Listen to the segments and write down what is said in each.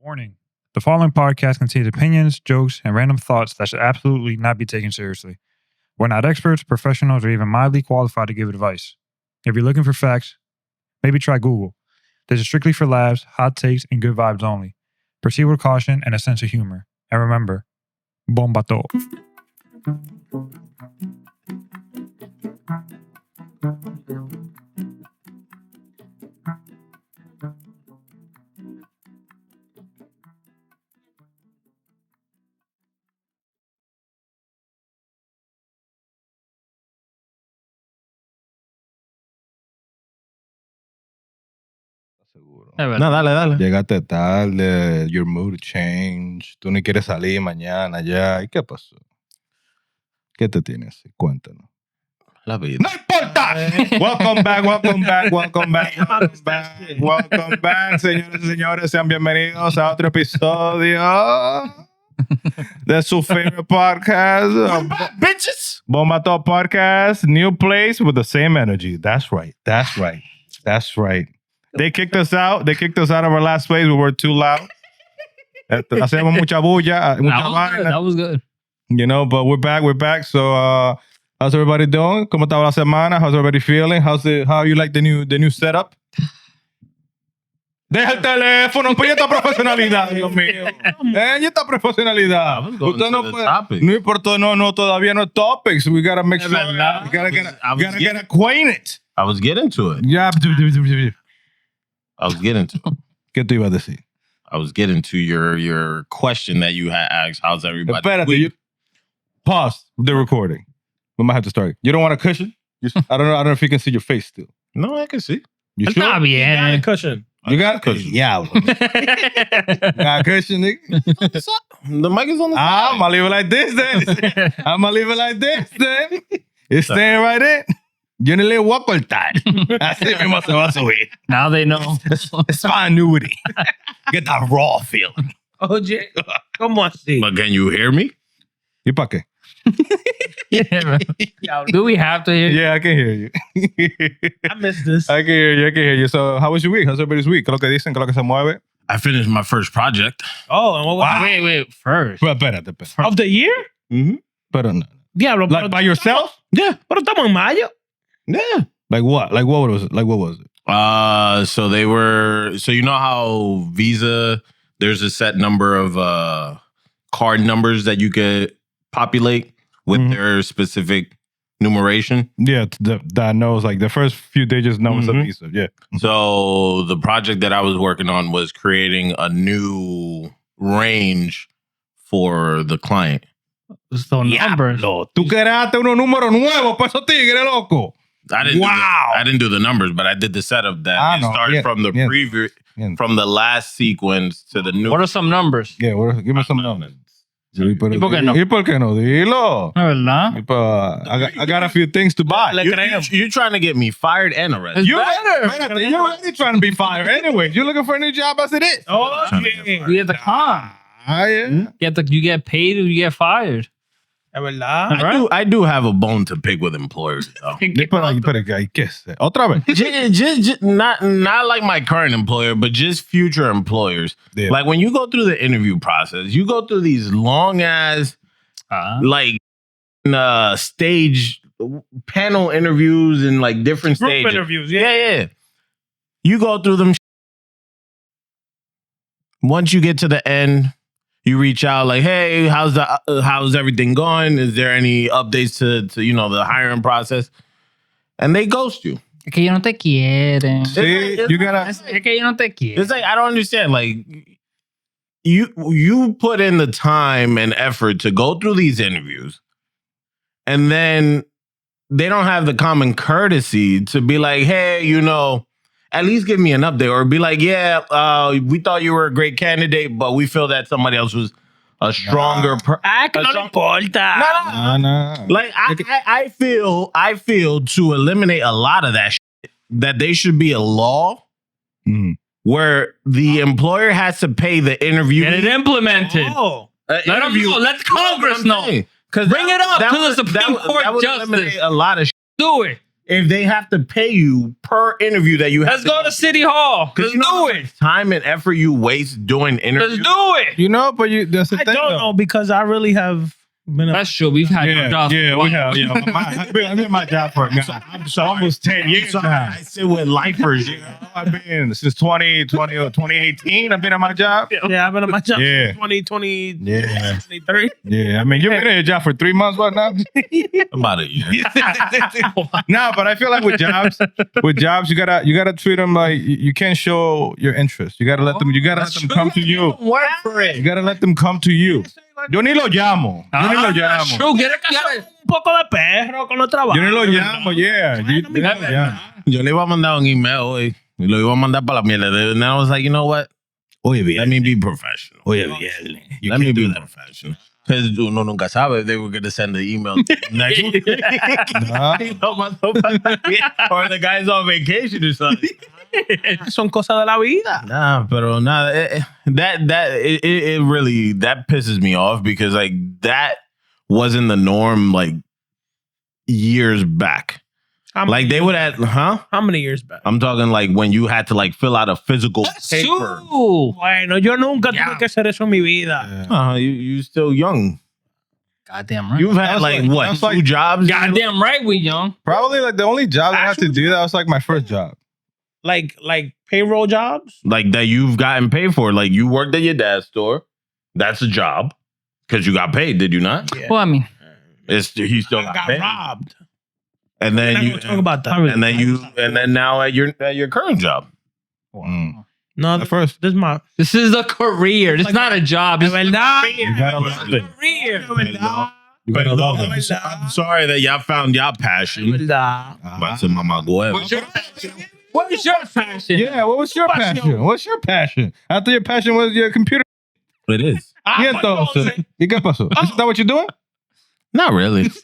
Warning. The following podcast contains opinions, jokes, and random thoughts that should absolutely not be taken seriously. We're not experts, professionals, or even mildly qualified to give advice. If you're looking for facts, maybe try Google. This is strictly for laughs, hot takes, and good vibes only. Proceed with caution and a sense of humor. And remember, Bomba'to. Seguro. No, dale. Llegaste tarde, your mood changed, tú ni quieres salir mañana ya. ¿Y qué pasó? ¿Qué te tienes? Cuéntanos. La vida. ¡No importa! Welcome back, señores y señores. Sean bienvenidos a otro episodio de su favorite podcast. Bitches! Bomba'to Podcast, new place with the same energy. That's right. They kicked us out of our last place. We were too loud. Hacemos mucha bulla, mucha vaina. That was good. You know, but we're back. So, how's everybody doing? ¿Cómo estaba la semana? How's everybody feeling? How you like the new setup? Deja el teléfono, pues esta profesionalidad, Dios mío. Esta profesionalidad. Usted no puede. No importa, no, todavía no topics. We gotta make sure. We gotta get acquainted. I was getting to it. Yeah. ¿Qué te iba a decir? I was getting to your question that you had asked. How's everybody? Espérate, pause the recording. We might have to start. You don't want a cushion? I don't know if you can see your face still. No, I can see. You sure? Está bien. Cushion. You got a cushion? Yeah. Got a cushion, nigga? The mic is on the side. I'm going to leave it like this then. It's staying right in. Yo ni le voy a cortar. Así mismo se va a subir. Now they know. It's my annuity. Get that raw feeling. Oye, ¿cómo así? But can you hear me? ¿Y para qué? Do we have to hear you? Yeah, I can hear you. I missed this. I can hear you. So, how was your week? How's everybody's week? ¿Qué es lo que dicen? ¿Qué es lo que se mueve? I finished my first project. Oh, and what was Wait, first. Well, espérate. Of the year? Mm-hmm. Pero no. Diablo, Like by yourself? Yeah. Pero estamos en mayo. Yeah. Like what? Like what was it? So you know how Visa, there's a set number of card numbers that you could populate with their specific numeration. Yeah, that knows like the first few digits knows a Visa. Yeah. So the project that I was working on was creating a new range for the client. So numbers. Tú creaste unos números nuevos para esos tigres, loco. I didn't do the numbers, but I did the setup that started from the preview, from the last sequence to the new. What are some numbers? Yeah, give me some numbers. ¿Y por qué no? Dilo. ¿Verdad? I got a few things to buy. You're trying to get me fired and arrested. You're already trying to be fired anyway. You're looking for a new job as it is. Oh, we have the con. Yeah. You get paid or you get fired. ¿Verdad? I do have a bone to pick with employers, though. Otra vez. just not like my current employer, but just future employers. Yeah. Like when you go through the interview process, you go through these long ass like stage panel interviews and like different Group stages. interviews, Yeah. You go through them. Once you get to the end, you reach out like, hey, how's everything going? Is there any updates to the hiring process? And they ghost you. Es que ellos no te quieren. See, you gotta. Es que ellos no te quieren. It's like, I don't understand. Like, you put in the time and effort to go through these interviews, and then they don't have the common courtesy to be like, hey, at least give me an update, or be like, we thought you were a great candidate, but we feel that somebody else was a stronger Que no le importa. No. Like I feel to eliminate a lot of that shit, that there should be a law where the employer has to pay the interview. Get it implemented. Let them know. Let Congress know. Bring it up to the Supreme Court that would Justice. eliminate a lot of shit. Do it. if they have to pay you per interview that you have Let's go to City Hall. Let's you know do how it. much time and effort you waste doing interviews. Let's do it. You know, but that's the I thing. don't though. know because I really have been. That's true. We've had jobs. Yeah, we have. You know, I've been in my job for almost 10 years now. I sit with lifers. You know, I've been since 2018. I've been at my job. Yeah, I've been at my job Yeah. 2020, Yeah. 23. Yeah, I mean, you've been in your job for 3 months, what now? About a year. No, but I feel like with jobs, you gotta treat them like you can't show your interest. You gotta let them. You gotta let them come to you. Work for it. You gotta let them come to you. Yo ni lo llamo. Yo ni lo llamo. True. Get it. Un poco de perro con los trabajos. Yo ni lo llamo. Yeah. Yo ni lo llamo. Yo le iba a mandar un email hoy. Y lo iba a mandar para la mierda. And I was like, you know what? Oye, Let me be professional. Oye, viernes. Let me be professional. Because uno nunca sabe if they were going to send the email next week. Or the guy's on vacation or something. Son cosas de la vida. Nah, pero nada. It really, that pisses me off because like that wasn't the norm like years back. Like they would have, How many years back? I'm talking like when you had to like fill out a physical paper. Bueno, yo nunca tuve que hacer eso en mi vida. You still young. Goddamn right. You've had like what, that's 2 like- jobs? Goddamn right we young. Probably like the only job I had to do that was like my first job. Like payroll jobs? Like that you've gotten paid for. Like you worked at your dad's store. That's a job because you got paid. Did you not? Yeah. Well, I mean, He still I got got paid. robbed. And We're then not you gonna talk about that. and then now at your current job. No, At first. this is my this is a career. This is not a job. This is a verdad. You gotta love it. career. You gotta love I'm it. sorry that y'all found y'all passion. Verdad. But to Mama Gueva. What's your passion? Yeah, what was your passion? What's your passion? I thought your passion was your computer. It is. Y entonces, ¿y qué pasó? Is that what you're doing? Not really. Eso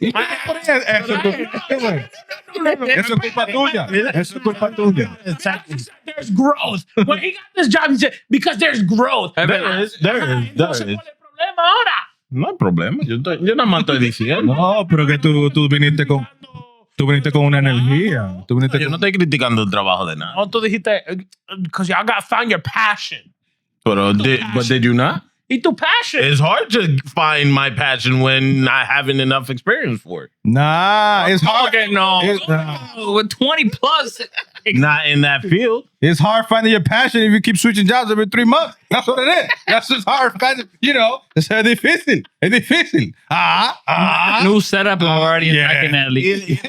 es culpa tuya. Eso es culpa tuya. There's growth. When he got this job, he said, because there's growth. There is. Entonces, ¿cuál es el problema ahora? No hay problema. Yo nada más estoy diciendo. No, pero que tú viniste con una energía. Tú viniste Yo no con... estoy criticando el trabajo de nada. No, tú dijiste, because y'all got found your passion. But did you not? Y tu passion. It's hard to find my passion when not having enough experience for it. Nah, it's hard. Okay, no. It's, With 20 plus. Not in that field. it's hard finding your passion if you keep switching jobs every 3 months. That's what it is. That's just hard finding, es difícil. Es difícil. New setup already Yeah. attacking that league.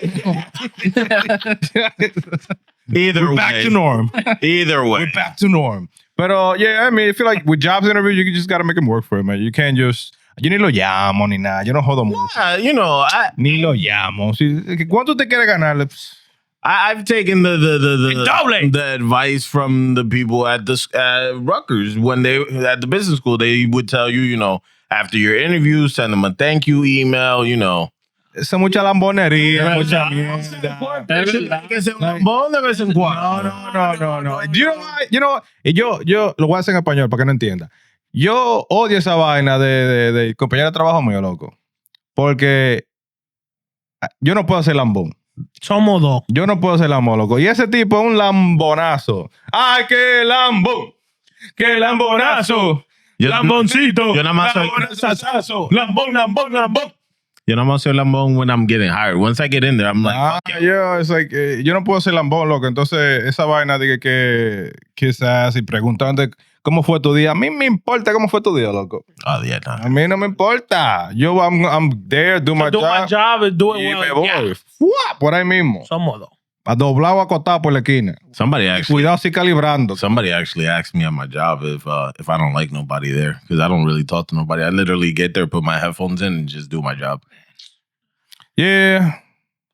Either We're way. back to norm. Either way. We're back to norm. But yeah, I mean, I feel like with jobs interviews, you just gotta make them work for it, man. You can't just, yo ni lo llamo ni nada. Yo no jodo mucho. You know, Ni lo llamo. ¿Cuánto te quiere ganar? I've taken Doble. the advice from the people at the Rutgers when they at the business school. They would tell you, after your interview, send them a thank you email. Esa mucha lambonería, mucha mierda. Lambón de vez en cuando. No. You know what? Y yo lo voy a hacer en español para que no entienda. Yo odio esa vaina de compañero de trabajo mío, loco. Porque yo no puedo hacer lambón. Somos dos. Yo no puedo ser lambón, loco. Y ese tipo es un lambonazo. ¡Ay, qué lambón! ¡Qué lambonazo! ¡Lamboncito! Yo nada más soy- ¡Lambón! Yo nada más soy lambón when I'm getting hired. Once I get in there, I'm like, fuck yeah. It's like, yo no puedo ser lambón, loco. Entonces, esa vaina de que quizás y preguntando cómo fue tu día. A mí me importa cómo fue tu día, loco. Oh, yeah, A mí no me importa. Yo, I'm there, do my Do my job. job and do it Y well. me voy. Yeah. ¡Fua! Por ahí mismo. Somos dos. A doblado, acostado por la esquina. Somebody actually Cuidado si calibrando. asked me at my job if I don't like nobody there because I don't really talk to nobody. I literally get there, put my headphones in, and just do my job. Yeah.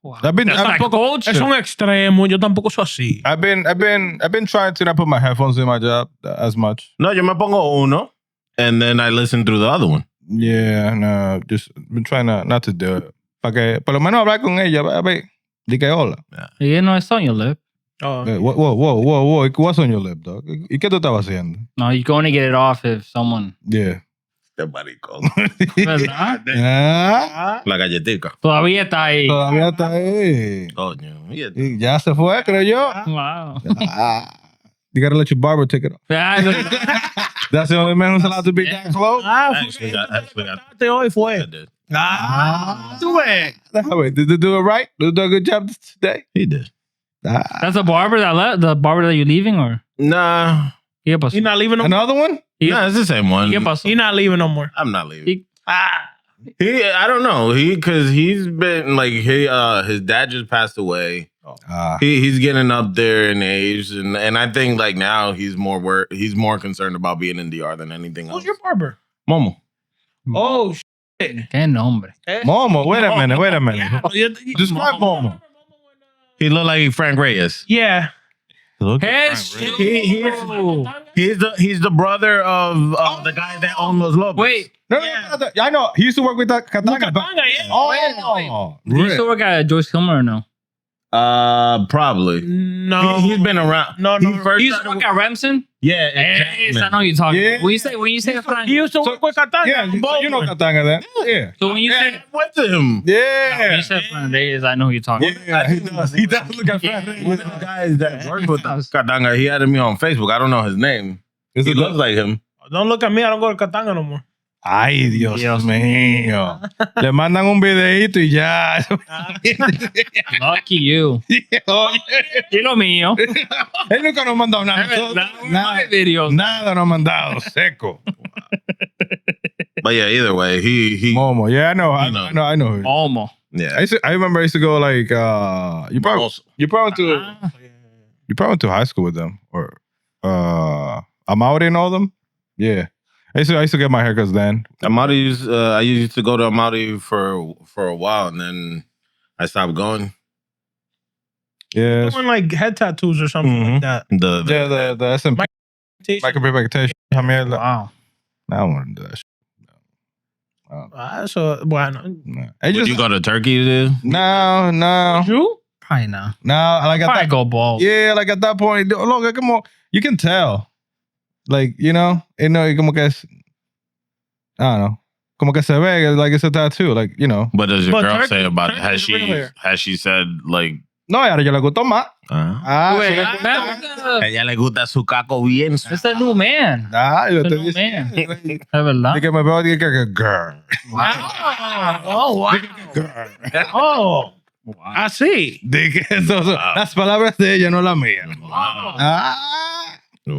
Wow. I've been culture. Es un extremo. Yo tampoco soy así. I've been trying to not put my headphones in my job as much. No, yo me pongo uno, and then I listen through the other one. Yeah, no, just been trying not to do it. Para que por lo menos hablar con ella, a ver, di que hola. You know, it's on your lip. Oh. Whoa, what's on your lip, dog? ¿Y qué tú estabas haciendo? No, you're going to get it off if someone. Yeah. Este maricón. ¿Verdad? Ah, La galletica. Todavía está ahí. todavía está ahí. Coño. Y ya se fue, creo yo. Wow. You gotta let your barber take it off. Ah, no, no. That's the only man who's allowed to be that close. Actually, I Hoy fue. did. Tú ves. Wait, did they do it right? Did they do a good job today? He did. That's the barber that left? The barber that you're leaving, or? Nah. ¿Qué pasó? You're not leaving no more. Another one? Nah, it's the same one. ¿Qué pasó? You're not leaving no more. I'm not leaving. He- I don't know. Because he's been like his dad just passed away. He's getting up there in age, and I think like now he's more concerned about being in DR than anything else. Who's your barber? Momo? Oh, Qué nombre. Momo, wait a minute. Describe Momo. He looked like Frank Reyes. Yeah. He's the brother of the guy that owned Los Lobos. Wait, No, I know. He used to work with that Katanga. Oh, do you still work at Joyce Kilmer or no? Probably. no. He's been around. No. He first You used to work at Remsen? Yeah, Yes, I know you're talking. Yeah. When you say Frank, He used to work with Katanga. Yeah, you know Katanga then. Yeah. so when you say I went to him. when Yeah. you said Frank Reyes, I know who you're talking. Yeah, he does. He does look at One of the guys that worked with us, Katanga, he added me on Facebook. I don't know his name. Is He it looks like him. Don't look at me. I don't go to Katanga no more. Ay, Dios Dios mío. Le mandan un videito y ya. Lucky you. Oye, Y lo mío. él nunca nos ha mandado nada. Nada, Videos. nada nos ha mandado. Seco. But yeah, either way, he Momo. Yeah, I know. You know. I know. Almost. yeah. I remember I used to go like you probably Also- went to high school with them or Amaury and all them. Yeah. I used to get my haircuts then. I used to go to Amaury for a while, and then I stopped going. Yeah. Doing like head tattoos or something like that. The The SMP micropigmentation. Wow. I don't want to do that shit. So, bueno. No. I would just, you go to Turkey to? no. You? Probably not. No, like at Probably that, go bald. yeah, like at that point, look, come on, you can tell, like como que es, I don't know, como que se ve like it's a tattoo, like What does your But girl Turkey- say about it? Turkey is real hair. Has she said like? no, ahora yo le gustó más. Wait, sí le man, gustó. Ella le gusta su caco bien. it's a new man. Yo It's te a new dije, man. Es verdad. que me veo que girl. Oh, wow. Oh, así. Dije eso, las palabras de ella, no las mías. Wow.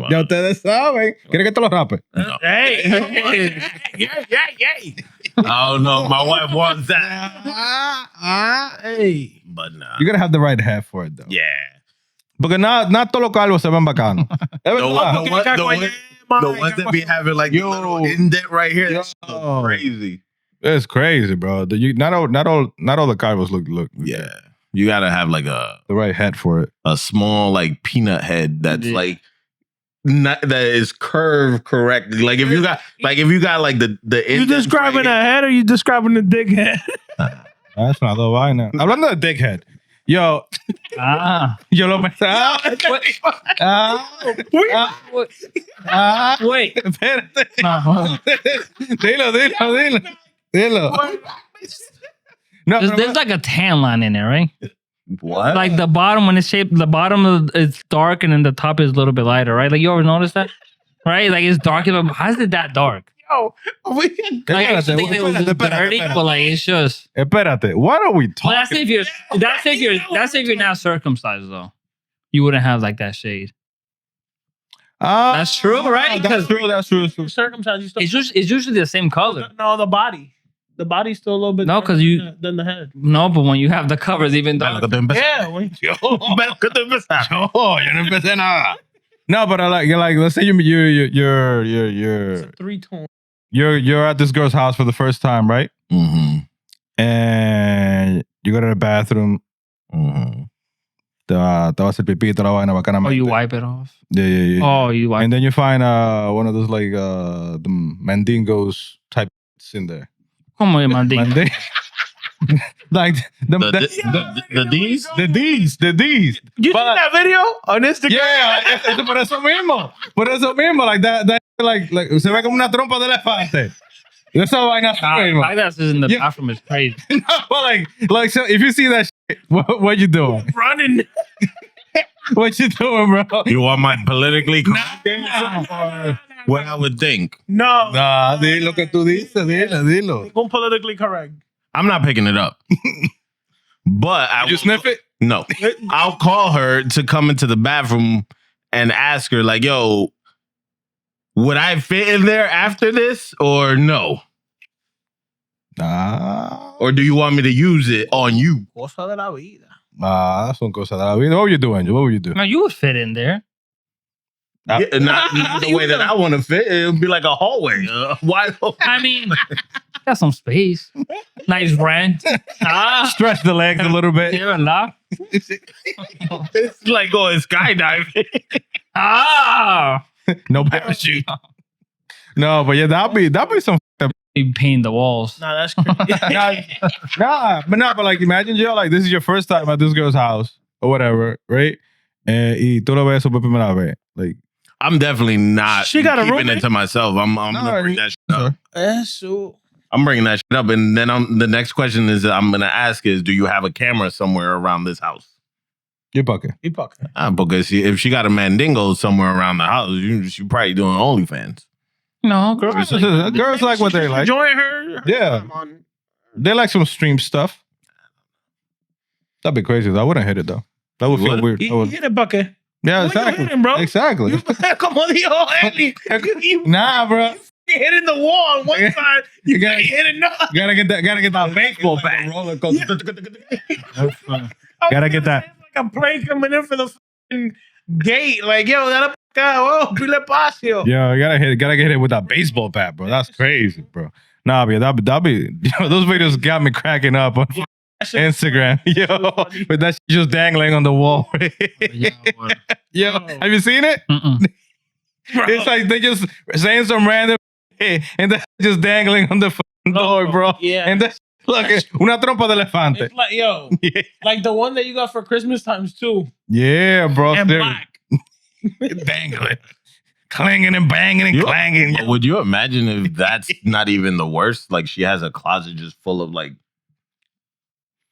Ya ustedes saben. ¿Quiere que te lo rape? Hey. Oh no, my wife wants that. Hey. But nah. You gotta have the right hat for it, though. Yeah. Porque nada todos los calvos se ven bacanos. Es verdad. The ones that be having like the little indent right here. That's so crazy. It's crazy, bro. Not all the calvos look. Yeah. You gotta have like a The right hat for it. small like peanut head that's like not that is curved correctly. Like if you got like the You describing a head or you describing the dick head? That's not the vaina. Hablando de dickhead. Yo lo pensaba. Wait. Espérate. No. Dilo. No, There's like a tan line in there, right? What? Like the bottom when it's shaped, the bottom is dark and then the top is a little bit lighter, right? Like you ever notice that? Right? Like it's dark. But how is it that dark? Like I used to think it was just dirty, but like it's just. Espérate. What are we Well, talking? that's if you're not circumcised though. You wouldn't have like that shade. That's true, right? That's true. Circumcised, you still. It's usually the same color. No, the body. The body's still a little bit. No, 'cause darker than the head. No, but when you have the covers, even though. Yeah. Yo no empecé nada. No, but you're like, let's say you're It's a three-tone. you're at this girl's house for the first time, right? Mm-hmm. And you go to the bathroom. Mm-hmm. Te va a hacer pipí, toda la vaina bacanamente. Oh, you wipe it off. Yeah. Oh, you wipe. And then you find one of those like the mandingos type in there. Como el mandingo. Manding- like The D's? The D's. You see that video on Instagram? Yeah, por eso mismo. Like that like se ve como una trompa de elefante. Esa vaina así mismo. Like that's in the bathroom is crazy. No, but like, so if you see that shit, what you doing? Running. What you doing, bro? You want my politically correct answer or what I would think? No. Nah, di lo que tú dices, dilo. Go politically correct. I'm not picking it up. But I Did you will- sniff it? No. I'll call her to come into the bathroom and ask her, like, yo, would I fit in there after this or no? Nah. Or do you want me to use it on you? Cosa de la vida. Nah, son cosas de la vida. What would you do, Angel? What would you do? No, you would fit in there. Yeah, not the way that I want to fit. It would be like a hallway. Wide open. I mean, got some space. Nice rent. Stretch the legs a little bit. Here and now. It's like going skydiving. No parachute. No, but yeah, that'd be some. You paint the walls. Nah, that's crazy. But like imagine, Joe, like this is your first time at this girl's house or whatever, right? Y tú lo ves por primera vez. Like, I'm definitely not She got a keeping roommate? it to myself. I'm gonna bring that shit up. Eso. I'm bringing that shit up, and then the next question is I'm gonna ask is, do you have a camera somewhere around this house? you're bucking. You fucking. Because if she got a mandingo somewhere around the house, she probably doing OnlyFans. No, girls. Girls like what they like. Enjoying her. Yeah. They like some stream stuff. That'd be crazy. I wouldn't hit it though. That would You feel would? weird. He I would- hit a bucket. Yeah, What you exactly. hitting, bro? Exactly. Como dijo Eli. You Nah, bro. hitting the wall on one side. You gotta- gotta hit another. Gotta get that baseball bat. Gotta get that. It's like a plane coming in for the fucking gate. Like, yo, dale pa' acá. Oh, pile espacio. Yeah, gotta get it with that baseball bat, bro. That's crazy, bro. Nah, but that'd be those videos got me cracking up on Instagram. Yo, with that shit just dangling on the wall. Yeah, well, Yo, have you seen it? mm-mm. It's like they just saying some random shit and then just dangling on the fucking door, bro. Yeah. And that's look, una trompa de elefante. It's like, yo, like the one that you got for Christmas times two. Yeah, bro. And they're black. dangling, clanging and banging and clanging. But would you imagine if that's not even the worst? Like she has a closet just full of like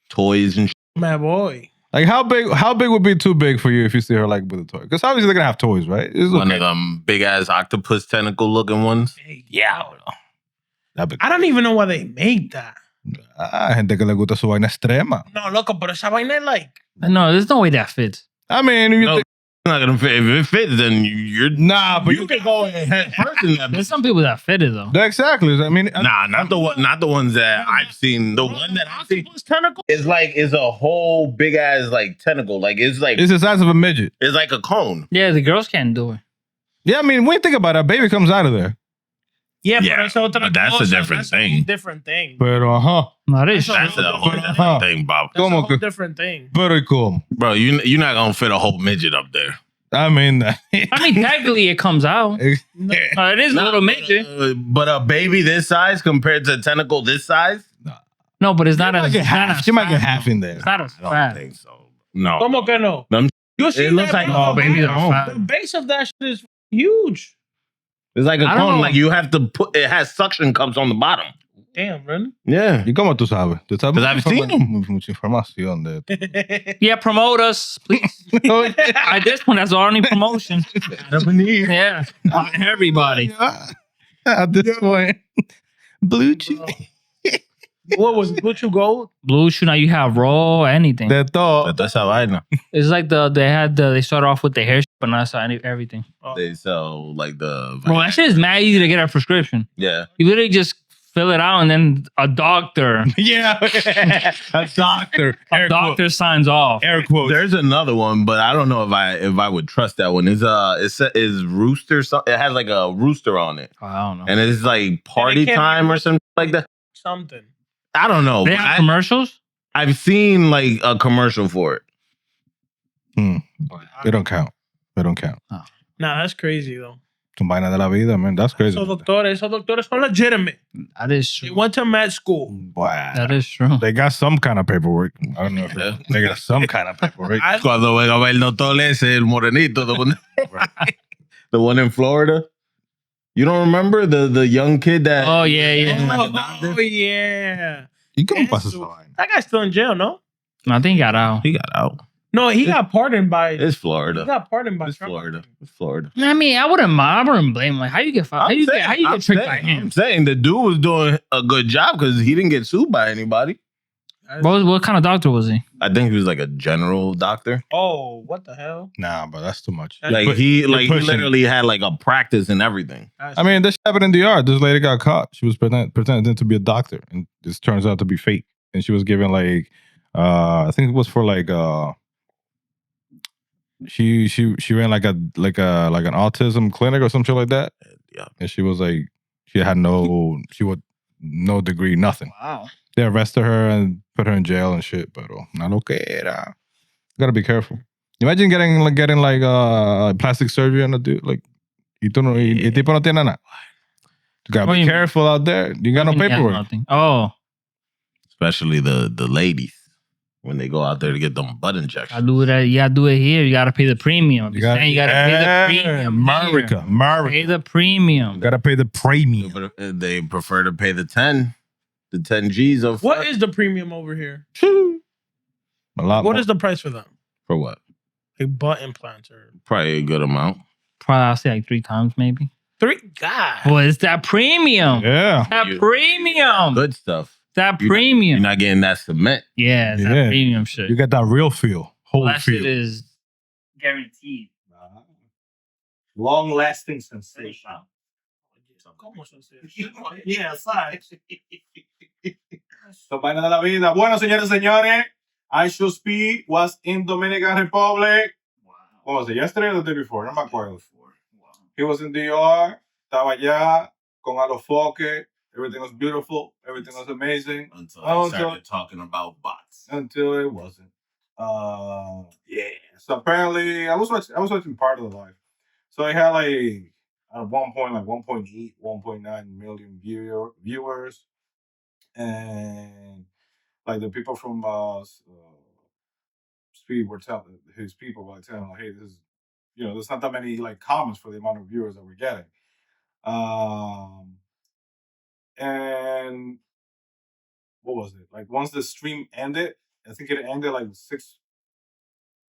toys and shit. My boy. Like how big would be too big for you if you see her like with a toy? Because obviously they're gonna have toys, right? It's One okay. of them big ass octopus tentacle looking ones. Yeah, bro. That'd be I don't even know why they made that. gente que le gusta su vaina extrema. No, loco, pero esa vaina es like. No, there's no way that fits. I mean, if you No, think, it's not gonna fit. If it fits, then you're nah, but you can go head first in that. There's some people that fit it though. exactly. I mean, Nah, not the ones that I've seen. The one that I've seen Octopus tentacle? is a whole big ass like tentacle. Like it's it's the size of a midget. it's like a cone. Yeah, the girls can't do it. Yeah, I mean, when you think about it, a baby comes out of there. Yeah, Yeah, pero es otra but that's a cosa. different That's thing. A But different thing. No, that is That's a whole Huh. different thing, Bob. That's a Como whole que- different thing. Very cool. Bro, you're not gonna fit a whole midget up there. I mean, I mean, technically it comes out. It is a little midget. But a baby this size compared to a tentacle this size? No, but it's not she a. might get it's not half. a She might get fat, half in there. It's not as I don't fat. think so. No. Como que no? Them- You see It looks that, like bro? babies are The fat. base of that shit is huge. It's like a I don't cone. know. Like you have to put. It has suction cups on the bottom. Damn, really? Yeah. ¿Y cómo tú sabes? ¿Tú sabes? 'Cause I've seen them. Mucha información de esto. Yeah, promote us, please. At this point, that's our only promotion. Yeah, everybody. At this point, blue chew. What was it? Blue Chew Gold? Blue Chew, now you have raw, anything. De todo. But that's how I know. It's like they started off with the hair, but now it's everything. They sell like the. Bro, that shit is mad easy to get a prescription. Yeah. You literally just fill it out, and then a doctor Yeah. A doctor. doctor signs off. Air quotes. There's another one, but I don't know if I would trust that one. It's is rooster. It has like a rooster on it, Oh, I don't know. and it's like party can't time be- or something like that. Something. I don't know. They but have commercials. I've seen like a commercial for it. They don't count. They don't count. Nah, that's crazy, though. Son vaina de la vida, man. That's crazy. Esos doctores son legitimate. That is They true. went to med school. Wow. That is true. They got some kind of paperwork. I don't know if Yeah. they got some kind of paperwork. Cuando venga el doctor ese, el morenito, the one in Florida. You don't remember the young kid that? Oh yeah. Oh yeah. ¿Y cómo pasa esa vaina? That guy's still in jail, no? No, I think he got out. He got out. No, he got pardoned by. It's He Florida. got pardoned by It's Trump. Florida. It's Florida. I mean, I wouldn't blame him. Like, how you get how you get tricked by him? I'm saying the dude was doing a good job because he didn't get sued by anybody. What kind of doctor was he? I think he was like a general doctor. Oh, what the hell? Nah, but that's too much. Like he literally had like a practice and everything. I mean, this happened in DR. This lady got caught. She was pretending to be a doctor, and this turns out to be fake. And she was given like, I think it was for like, she ran like an autism clinic or something like that. Yeah. And she was like, no degree, nothing. Wow. They arrested her and put her in jail and shit. Pero na lo que era. Gotta be careful. Imagine getting plastic surgery on a dude like. Y tú no, y tipo no tiene nada. You gotta be careful out there. You got no paperwork. Oh. Especially the ladies when they go out there to get them butt injections. You gotta do it here. You gotta pay the premium. You gotta pay the premium. America. Pay the premium. You gotta pay the premium. They prefer to pay the 10 G's of What is the premium over here? A lot. What is the price for them? for what? Like butt implants or Probably a good amount. Probably I'll say like 3 times maybe. 3? God. Well, it's that premium. Yeah. That premium. Good stuff. That You're premium. not getting that cement. Yeah, it's that premium shit. You got that real feel. Whole that feel. shit is guaranteed. Long-lasting sensation. Yeah, facts. So, vaina de la vida. Bueno, señores y señores, I Should Speed was in Dominican Republic. What was it, yesterday or the day before? No me acuerdo. He was in DR, estaba allá, con Alofoque. Everything was beautiful. Everything was amazing. Until he started talking about bots. Until it wasn't. Yeah. So apparently, I was watching part of the live. So I had like at one point like 1.8, 1.9 million viewers, and like the people from Speed were telling his people were telling him, like, hey, this is, there's not that many like comments for the amount of viewers that we're getting. And what was it? Like once the stream ended, I think it ended like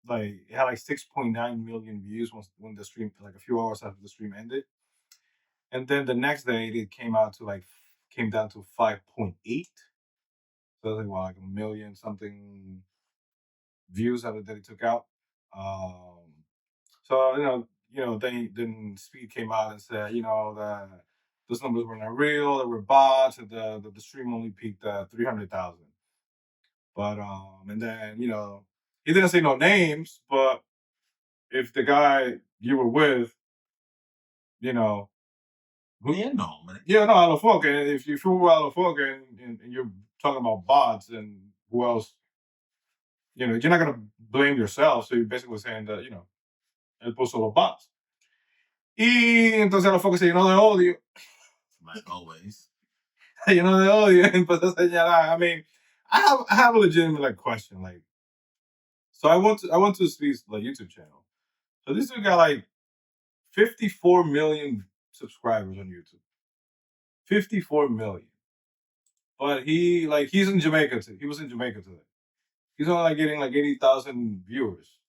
it had like 6.9 million views when the stream, like a few hours after the stream ended. And then the next day it came down to 5.8. So it was like a million something views that it took out. So then Speed came out and said, that those numbers were not real, they were bots, and the stream only peaked at 300,000. But and then he didn't say no names, but if the guy you were with, man. Alofoque, and if you were Alofoque and you're talking about bots, and who else? You're not gonna blame yourself, so you're basically saying that él puso los bots. Y entonces Alofoque se llenó de odio. Like always. Se llenó de odio y empezó a señalar. I mean, I have a legitimate question. Like, so I went to Speed's YouTube channel. So this dude got like 54 million subscribers on YouTube. 54 million. But he's in Jamaica today. He was in Jamaica today. He's only getting 80,000 viewers.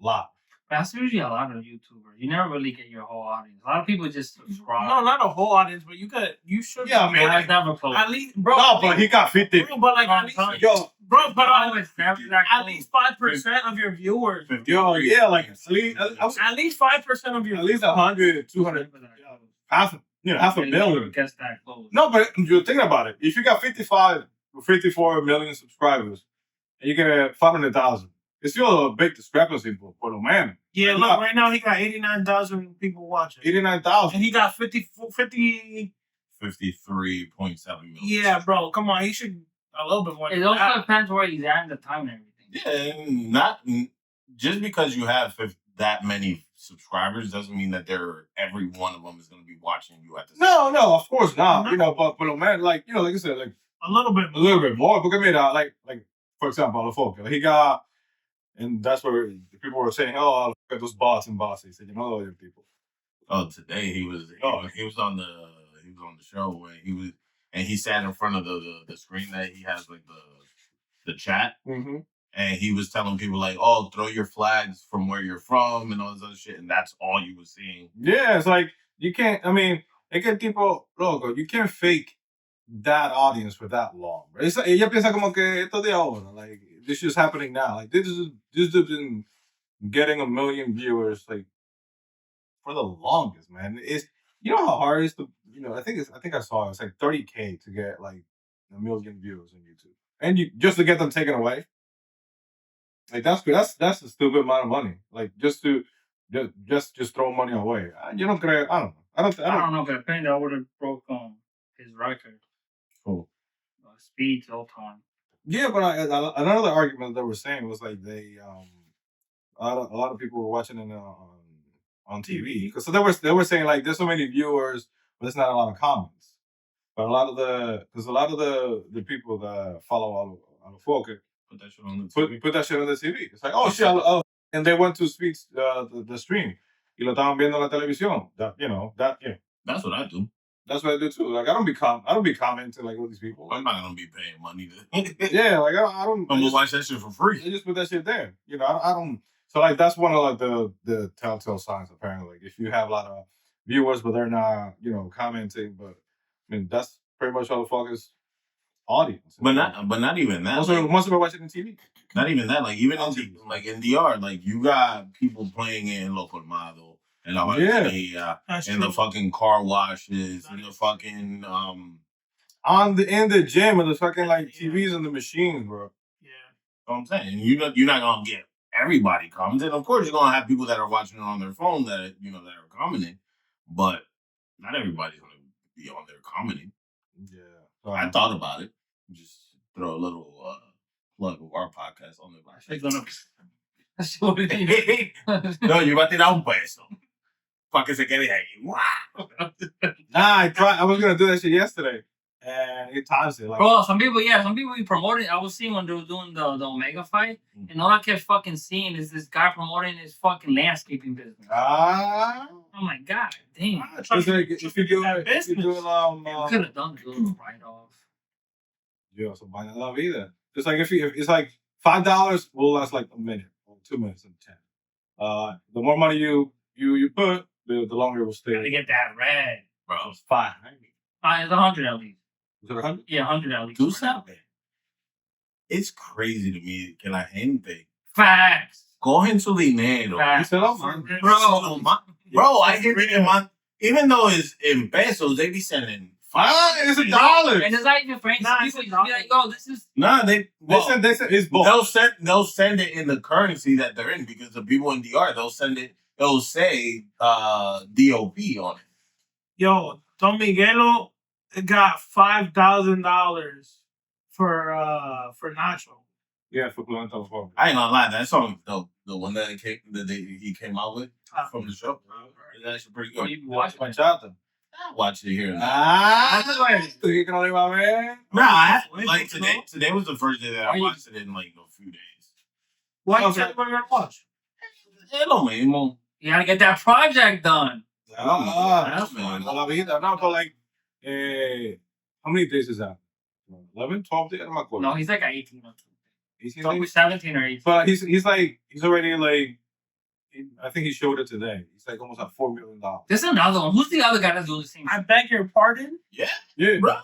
A lot. That's usually a lot of YouTubers. You never really get your whole audience. A lot of people just subscribe. No, not a whole audience, but you should. Yeah, I mean, at least, bro. No, but he got 50. Bro, but at least 5% of your viewers. Yo, yeah, like at least 5% of your. At least 100, 200, half a million. Gets that close. No, but you're thinking about it. If you got 54 million subscribers, and you get 500,000, it's still a big discrepancy for the man. Yeah, look, right now he got 89,000 people watching. 89,000. And he got 53.7 million. Yeah, bro, come on. He should a little bit more. It also depends where he's at in the time and everything. Yeah, and not just because you have that many subscribers doesn't mean that every one of them is going to be watching you at the same time. No, of course not. But man, like I said, like a little bit more. Because like for example, Alofoque, he got, and that's where the people were saying, oh, look at those bots and bots. He said, other people. Oh, today he was on the show and he sat in front of the screen that he has like the chat. Mm-hmm. And he was telling people like, "Oh, throw your flags from where you're from and all this other shit," and that's all you was seeing. Yeah, it's like you can't. I mean, es que tipo loco, you can't fake that audience for that long. Bro. Ella piensa como que esto de ahora, like this is happening now. Like this has been getting 1 million viewers like for the longest, man. It's you know how hard it is to I think I saw it's like 30K to get like 1 million views on YouTube, and you just to get them taken away. Like that's a stupid amount of money. Like just throw money away. You don't creo. I don't know. I don't know, but I think that would have broke his record. Cool. Speeds all time. Yeah, but another argument that we're saying was like they a lot of people were watching it on TV because so they were saying like there's so many viewers, but there's not a lot of comments. But a lot of the people that follow Alofoque Put that shit on the TV. Put that shit on the TV. It's like, oh shit, and they went to speak the stream. Y lo estaban viendo en la televisión. That's what I do. That's what I do too. Like I don't be commenting like all these people. I'm not gonna be paying money to. Yeah, like I don't. I'm gonna watch that shit for free. They just put that shit there. I don't. So like that's one of like the telltale signs apparently. Like if you have a lot of viewers but they're not commenting, but I mean that's pretty much all the focus. Audience, but not even that. Most of them watching the TV. Not even that. Like even in DR, like you got people playing it in Lo Colmado and in the fucking car washes and the fucking in the gym and the fucking like TVs and the machines, bro. Yeah, what I'm saying you're not gonna get everybody commenting. Of course, you're gonna have people that are watching it on their phone that are commenting, but not everybody's gonna be on there commenting. Yeah, I thought about it. Just throw a little plug of our podcast on there. No, you va a tirar un peso. Para que se quede ahí. Nah, I was gonna do that shit yesterday. And it times it. Like, bro, some people be promoting. I was seeing when they were doing the Omega fight, and all I kept fucking seeing is this guy promoting his fucking landscaping business. Oh my god, damn! It's like if you do could have done a little write-off. Yeah, so buy la vida. It's like if it's like $5 will last like a minute or 2 minutes and 10. The more money you put, the longer it will stay. Gotta get that red, bro. It's $5. It's 100 at least. Is it 100? Yeah, 100 at least. Do something. It's crazy to me que la gente facts cogen su dinero. Facts. Bro, I hear it, man. Even though it's in pesos, they be sending. It's $1. And it's not even French. People be like, "Oh, this is." Nah, they send it's both. They'll send it in the currency that they're in because the people in DR they'll send it. They'll say DOP on it. Yo, Don Miguelo got $5,000 for Nacho. Yeah, for Planeta Form. I ain't gonna lie, that song the one that he came out with from the show. It's actually pretty good. You watch Bachata. I watched it here. You can only like today was the first day that I watched it in like a few days. Why you said we're gonna watch? Hello, man. You gotta get that project done. Man. No, but like, how many days is that? 11, 12 days? I don't know. No, he's like 18 or 18 days? 17 or 18. But he's already like, I think he showed it today. He's like almost at $4 million. There's another one. Who's the other guy that's doing the same? I beg your pardon? Yeah, bro.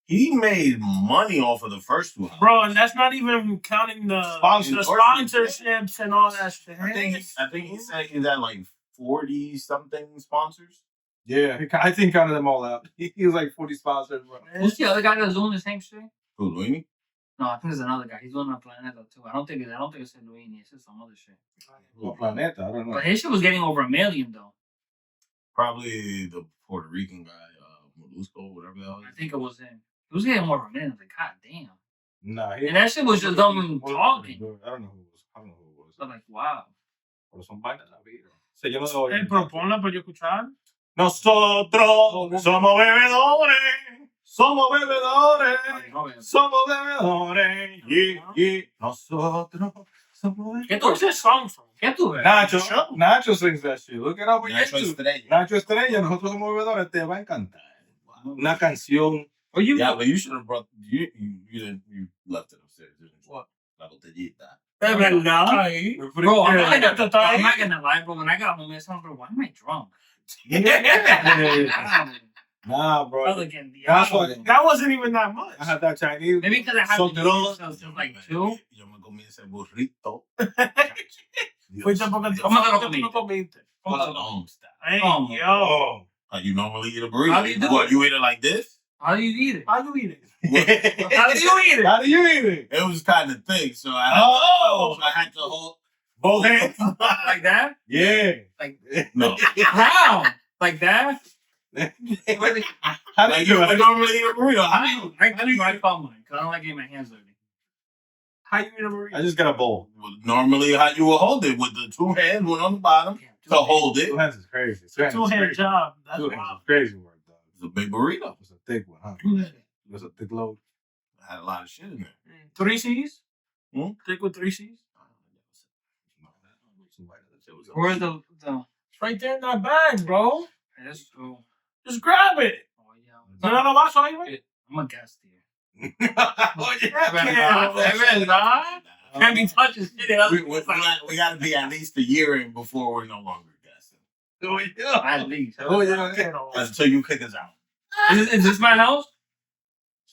He made money off of the first one, bro, and that's not even counting the sponsorships and all that shit. I think he said he's at like 40 something sponsors. Yeah, I think counted them all out. He was like 40 sponsors, bro. Who's the other guy that's doing the same shit? Who, Luini? No, I think there's another guy. He's doing a Planeta too. I don't think it's Luini. It's just some other shit. Planeta, I don't know. But his shit was getting over $1 million though. Probably the Puerto Rican guy, Molusco, whatever that was. I think it was him. He was getting over $1 million. Like, god damn. Nah, and that shit was just them talking. I don't know who it was. So like, wow. Pero son vainas de la vida. Pero ponla para yo escuchar. Nosotros somos bebedores. Somos bebedores. Somos bebedores. Yeah. Nosotros somos bebedores. ¿Qué es ese song from? ¿Qué tú ves? Nacho sings that shit. Look it up on Nacho YouTube. Estrella. Nacho Estrella, nosotros somos bebedores, te va a encantar. Una canción. Yeah, but you should have brought you left it upstairs, didn't you? What? La botellita. Es verdad. Bro, I'm Yeah. not gonna lie, bro. When I got home, I said, bro, why am I drunk? Nah, bro. Fucking That's diablo. what That wasn't even that much. I had that Chinese. Maybe because I had Something the else. so it's like 2. Yo me comí ese burrito. Fuiste porque ¿Cómo te lo tú lo comiste? Long style. Hey, Oh, yo. Oh. You normally eat a burrito. How do you do What, it? you eat it like this? How do you eat it? How you eat it? How do you eat it? How do you eat it? It was kind of thick, so I had to hold Both hands. Like that? Yeah. Like no. how? Like that? How do Like you you do would it? normally eat a burrito. I do my phone mine because I don't like getting my hands dirty. How you eat a burrito? I just got a bowl. Normally, how you would hold it with the 2 hands, one on the bottom to hold it. Two hands is crazy. Two-hand job. That's Two hands wild. is crazy work, dog. It's a big burrito. It's a thick one, huh? It was a thick load. Had a lot of shit in there. 3 C's? Hmm? Thick with 3 C's? Where's the It's right there in that bag, bro. That's true. Just grab it. Oh yeah. No vas a ir. I'm a guest here. Oh, ¿Verdad? Can't be touching shit. We got to be at least a year in before we're no longer guessing. At least. Oh, yeah. Until you kick us out. Is this my house?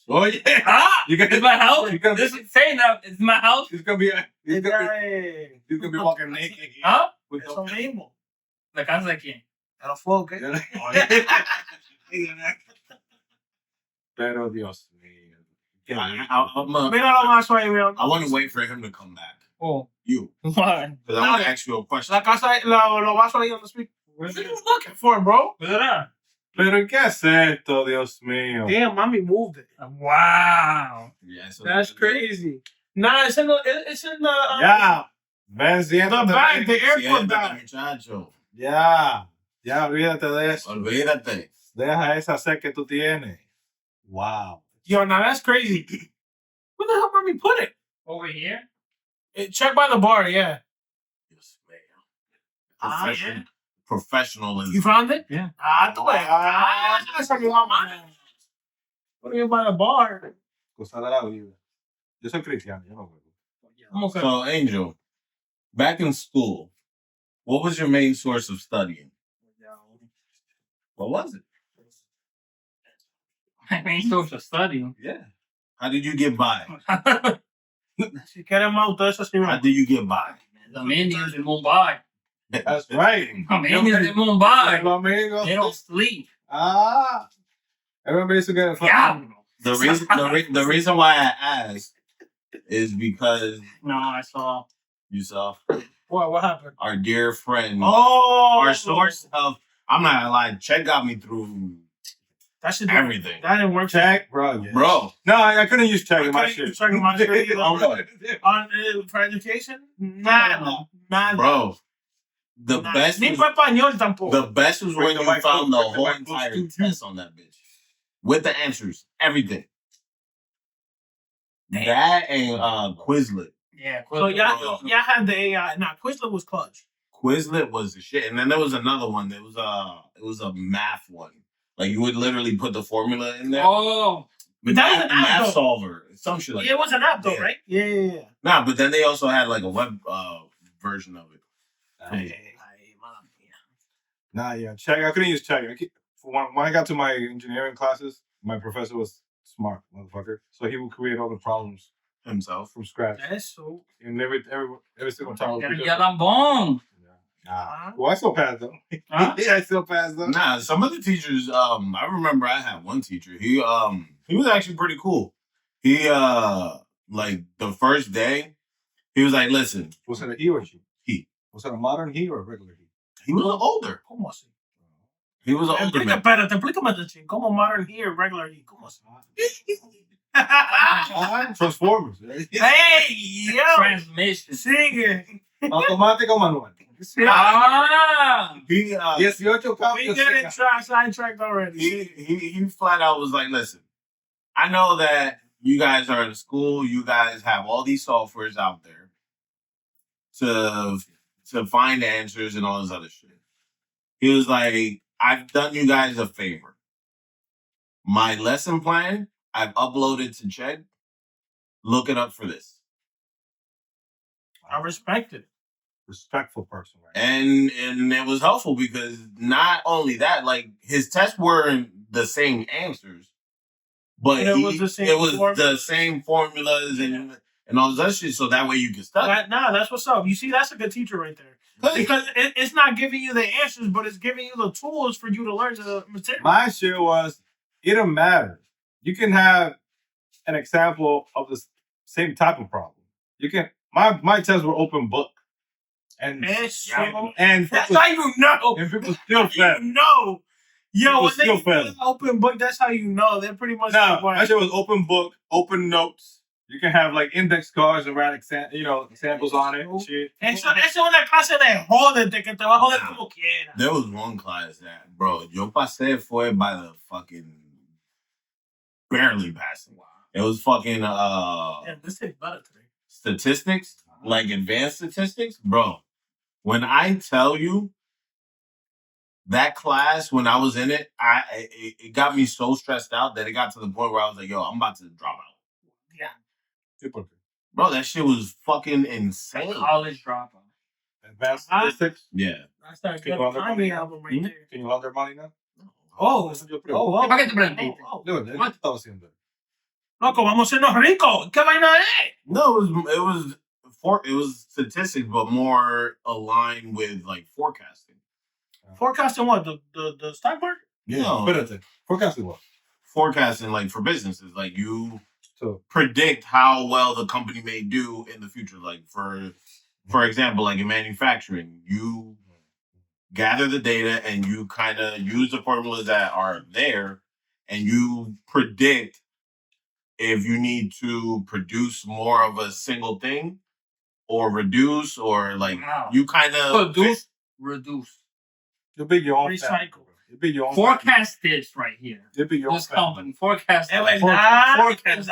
Oh, yeah. Ah! You got It's my house? You gotta- This is saying that it's my house? He's gonna be. He's gonna Hey. be walking naked. Huh? With Eso mismo. La casa de quién? A los fuegos, ¿qué? Pero Dios mío. Míralo más ahí, veo. I want to wait for him to come back. Oh. You. What? Because I want to ask you a question. La casa, los vasos ahí on the speaker. What are you looking for, bro? Pero ¿qué es esto, Dios mío? Damn, mommy moved it. Wow. Yeah, so That's crazy. Nah, it's in the. Ya. Ven, siéntate. The bag, the airport Siéntate, bag. muchacho. Ya. Ya, olvídate de eso. Olvídate. Deja esa sed que tú tienes. Wow. Yo, now that's crazy. Where the hell mommy put it? Over here? Check by the bar, yeah. Dios mío. Ah, yeah. Professionalism. You found it? Yeah. Ah, tú ves. Ah, esa mi mamá. Put it by the bar. Cosa de la vida. Yo soy cristiano, yo no juego. I'm okay. So, Angel, back in school, what was your main source of studying? What was it? My main social study. Yeah. How did you get by? Si quieren más, ustedes se How did you get by? The Indians in Mumbai. That's right. The Indians in Mumbai. Hello, amigo. They don't sleep. Ah. Everybody used to get it. Yeah. The reason why I asked is because No, I saw. you saw What happened? our dear friend, Oh. our source of. I'm not gonna lie, Chegg got me through That shit everything. That didn't work. Check, bro. Yeah. Bro, No, I couldn't use check in my I couldn't shit. use check in my shit either. Oh, For education? Nada. bro, the Nah. best. Ni Was, para español tampoco. the best was when Bring the you mic found the close, bring the whole mic close entire to you. test on that bitch with the answers, everything. That and Quizlet. Yeah. So y'all had the AI. Nah, Quizlet was clutch. Quizlet was the shit, and then there was another one. It was a math one. Like you would literally put the formula in there. Oh. But that was an app, math though. solver, some shit like Yeah, it was an app though, Yeah. right? Yeah. Nah, but then they also had like a web version of it. Nah, yeah, check. I couldn't use check. When I got to my engineering classes, my professor was smart, motherfucker. So he would create all the problems Himself. from scratch. That's so. And every single time. Gotta get on bone. Nah. Well, I still passed though. Huh? Yeah, I still passed though. Nah, some of the teachers, I remember I had one teacher. He was actually pretty cool. He like the first day, he was like, listen, Was it a he or she? He. Was it a modern he or a regular he? he was older. ¿Cómo así? He was an older man. Espérate, explícame de ching. ¿Cómo modern here, regular here? ¿Cómo así? Transformers. Hey, yo. Transmission. Sigue. Automático manual. Ah. He 18 We cambios. getting sidetracked already. he flat out was like, listen, I know that you guys are in school, you guys have all these softwares out there to find answers and all this other shit. He was like, I've done you guys a favor. My lesson plan, I've uploaded to Chegg. Look it up for this. I respect it. Respectful person, right? And it was helpful because not only that, like his tests weren't the same answers, but it was the same formulas and all that shit. So that way you can study. That's what's up. You see, that's a good teacher right there. Because it's not giving you the answers, but it's giving you the tools for you to learn the material. My shit was, it don't matter. You can have an example of the same type of problem. You can. My tests were open book. And that's how you know. And people still fail. Yo, when they do open book, that's how you know. They're pretty much my shit was open book, open notes. You can have like index cards and write examples on it and shit. Eso es una clase de jódete que te va a joder como quiera. There was one class that, bro, yo pasé fue by the fucking barely passing. Wow. It was fucking this is better today. Statistics, like advanced statistics, bro. When I tell you that class, when I was in it, it got me so stressed out that it got to the point where I was like, yo, I'm about to drop out. Yeah. Bro, that shit was fucking insane. College dropout. Advanced statistics? Yeah. That's that good Kanye album right there. Can you launder money now? ¿Para qué te prendiste? ¿Qué estaba haciendo? Loco, vamos a hacernos ricos. ¿Qué vaina es? No, it was statistics, but more aligned with like forecasting. Forecasting what? The stock market? Yeah. No, espérate. Forecasting what? Forecasting like for businesses, like you predict how well the company may do in the future. Like for example, like in manufacturing, you gather the data and you kind of use the formulas that are there, and you predict if you need to produce more of a single thing or reduce, or like you kind of reduce. You'll be your own recycle. You'll be your own forecast this right here. You'll be your own company. Forecast. Forecast.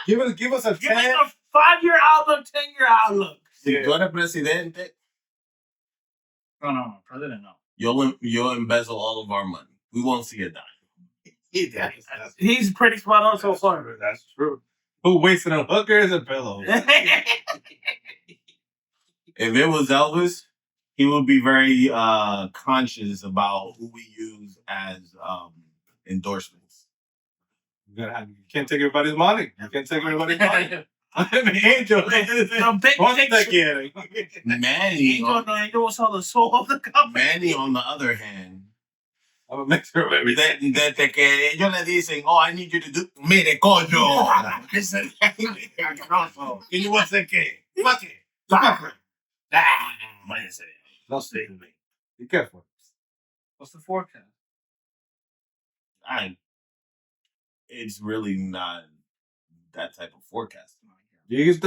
Give us a 5-year outlook, 10-year outlook. Si tú eres presidente, no, president no. You'll embezzle all of our money. We won't see a dime. He's pretty spot on so far. That's true. Who wasted on hookers and pillows? If it was Elvis, he would be very conscious about who we use as endorsements. You can't take everybody's money. You can't take everybody's money. Angel. Manny. Angel was on the soul of the company. Manny, on the other hand, I'm a mixer of everything. Desde que ellos le dicen, oh, I need you to do, mire, coño. ¿Y yo voy a hacer qué? ¿Para qué? Váyanse. No sé. Be careful. What's the forecast? It's really not that type of forecast. It's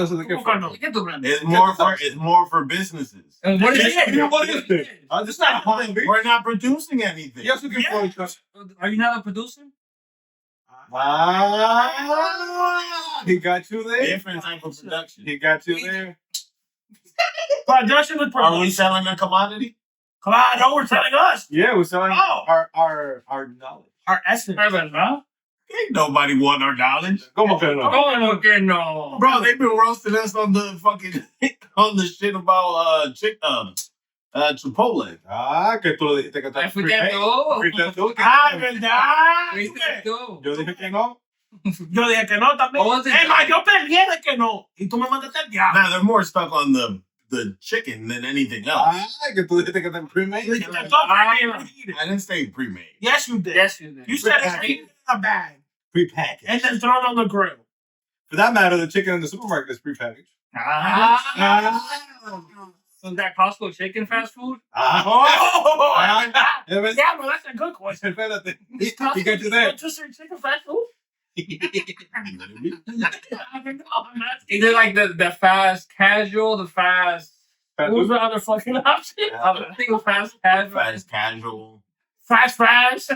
more for businesses. What is it? What is it? It's not hobby. We're not producing anything. Yes, we can forecast. Are you not a producer? He got you there. Different type of production. He got you there. Production with Are we selling a commodity? Claro, we're selling us. Yeah, we're selling our knowledge. Our essence. Ain't nobody want our knowledge. ¿Cómo que no? Bro, they've been roasting us on the fucking on the shit about Chipotle. Que tú le dijiste que estás ¿verdad? Yo dije que no. Yo dije que no también. Yo peleé de que no. Y tú me mandaste el diablo. Now they're more stuck on the chicken than anything else. Que tú dijiste que estás pre-made. I didn't say pre-made. Yes, you did. You said it's in a bag. Pre-packaged. And then thrown on the grill. For that matter, the chicken in the supermarket is pre-packaged. So is that Costco chicken fast food? Yeah, but that's a good question. Espérate. Is Costco rotisserie chicken fast food? Is it like the fast casual, the fast? Who's the other fucking option? I think it was fast casual. Fast casual. Fast fries.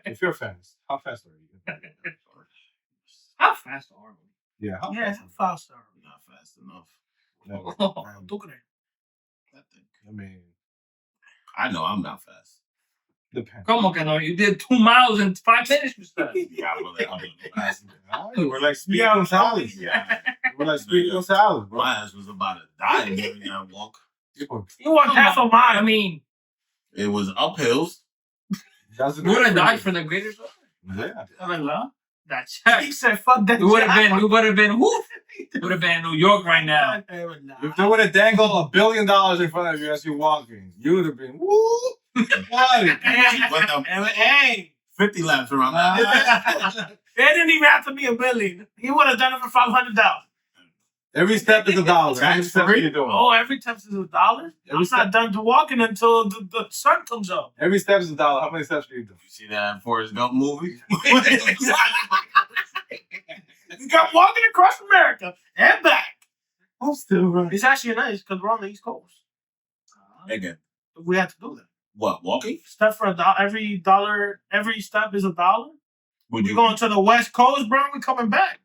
If you're fast, how fast are you? How fast are we? Yeah, how fast are we? Not fast enough. No. ¿Tú crees? I mean, I know I'm not fast. depends. Como que no? You did 2 miles in 5 minutes. You said. Yeah, I'm fast. We're like Speedy Gonzalez. Yeah, We're like Speedy Gonzalez, bro. my ass was about to die during that walk. You walked half a mile. I mean, It was uphills. That's we would have died for the greater good. Yeah. That check. He said, "Fuck that." We would have been. Woof. Would have been in New York right now. If they would have dangled $1 billion in front of you as you're walking, you would have been woo. Hey, 50 laps around. it didn't even have to be $1 billion. He would have done it for $500. Every step is $1. Every step you're doing. Oh, every step is $1. I'm not done to walking until the sun comes up. Every step is $1. How many steps do you do? You see that Forrest Gump movie? You got walking across America and back. I'm still running. It's actually nice because we're on the East Coast. Again, We have to do that. what, walking? Step for $1. Every step is $1. Would We're going to the West Coast, bro. We're coming back.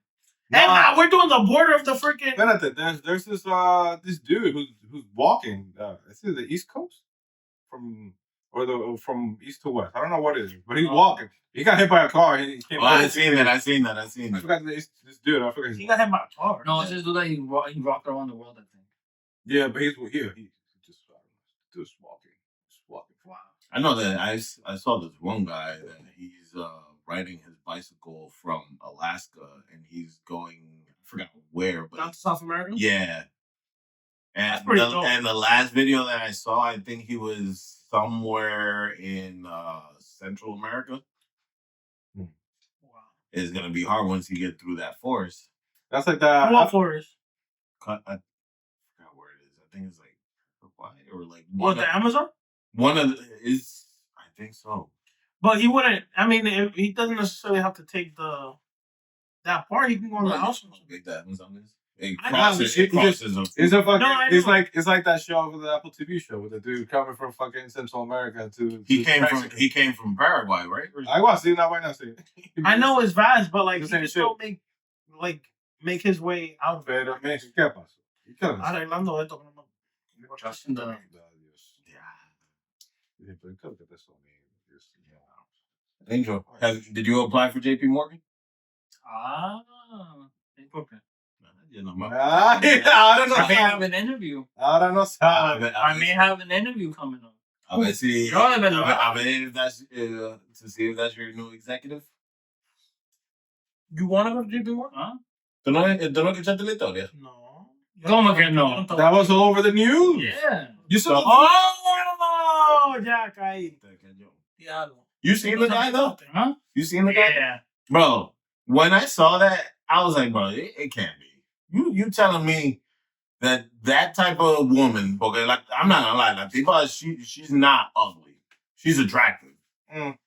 And now we're doing the border of the freaking. Espérate, there's this dude who's walking. Is it the East Coast? From east to west. I don't know what it is, but he's walking. He got hit by a car. He came Oh, I seen that. I forgot this dude. I forgot. He got hit by a car. No, it's just that he rocked around the world, I think. Yeah, but he's here. He's just walking. Wow. I know that I saw this one guy that he's riding his bicycle from Alaska and he's going, I forgot where, but Down to South America? yeah. That's And pretty dope. and the last video that I saw, I think he was somewhere in Central America. Wow. It's gonna be hard once you get through that forest. That's like that. What forest? I forgot where it is. I think it's like Hawaii or like What, the Amazon? one of the, is, I think so. But he wouldn't. I mean, he doesn't necessarily have to take that part. He can go in the house. Big that Amazon is. It I know, crosses. It crosses. It's a fucking. No, I it's know. like that show with the Apple TV show with the dude coming from fucking Central America to. He came Mexico. from Paraguay, right? I was seeing that right now. See. I know it's vast, but like he The same can still make his way out. Pero, man, ¿qué pasó? ¿Qué pasó? Arreglando esto. Trusting the. Angel, did you apply for JP Morgan? Okay. You know, I don't know. I may have an interview. Ahora no sabe. I may have an interview coming up. A ver si. Yo de verdad. A ver if that's to see if that's your new executive. You want to go to JP Morgan? Huh? ¿Tú no escuchaste la historia? No. ¿Cómo que no? That was all over the news. Yeah. You saw. Oh, ya caí. Diablo. You seen the guy though? Huh? You seen the guy? Yeah. Bro, when I saw that, I was like, bro, it can't be. You telling me that type of woman, porque like, I'm not gonna lie, la tipa, she's not ugly. She's attractive. Mm.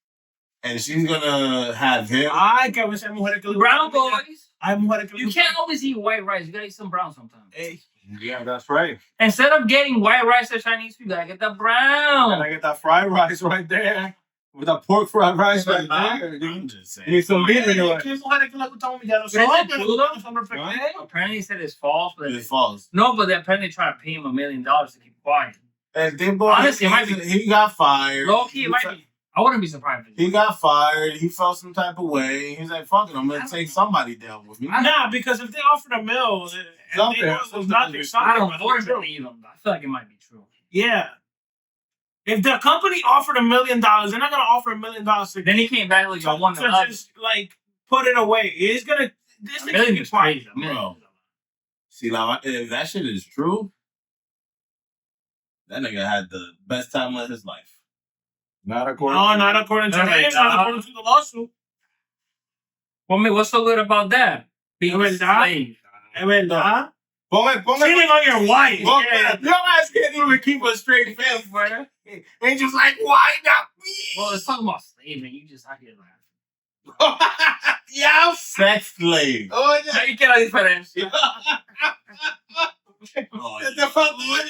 And she's gonna have him. Ay, que a veces hay mujeres que Brown boys. Hay mujeres que You can't always eat white rice. You gotta eat some brown sometimes. Hey. Yeah, that's right. Instead of getting white rice at Chinese food, you gotta get the brown. And I get that fried rice right there. With that pork fried rice right there. I'm just You saying. need some meat in your rice. ¿Qué mujeres que le gustan humillados? Pero es el chulo. Son perfectas. Apparently, he said it's false, but It's false. no, but they apparently try to pay him $1 million to keep quiet. And then, boy, Honestly, it might be- he got fired. Low key, it might be. I wouldn't be surprised. He got fired. He felt some type of way. He's like, fuck it, I'm gonna take somebody down with me. Nah, because if they offered a mill, and Something. they know it was nothing, I something don't must want be to true. believe him. I feel like it might be true. Yeah. If the company offered $1 million, they're not gonna offer $1 million to Then he came back like, I won the love. just like put it away. It's gonna. This $1 thing million be is quiet. crazy. $1 million. Bro. See, like, if that shit is true, that nigga had the best time of his life. Not according. No, not according to No, him. Not according to the lawsuit. Well, I mean, what's so good about that? Being a Es verdad. slave. Es verdad. Ponle. Cheating on your wife. Yeah. Your ass can't even keep a straight face, brother. And just like, why not me? Well, it's talking about slaving. You just out here laughing. Yeah, I'm sex slave. Oh, Ahí que la diferencia. Oh,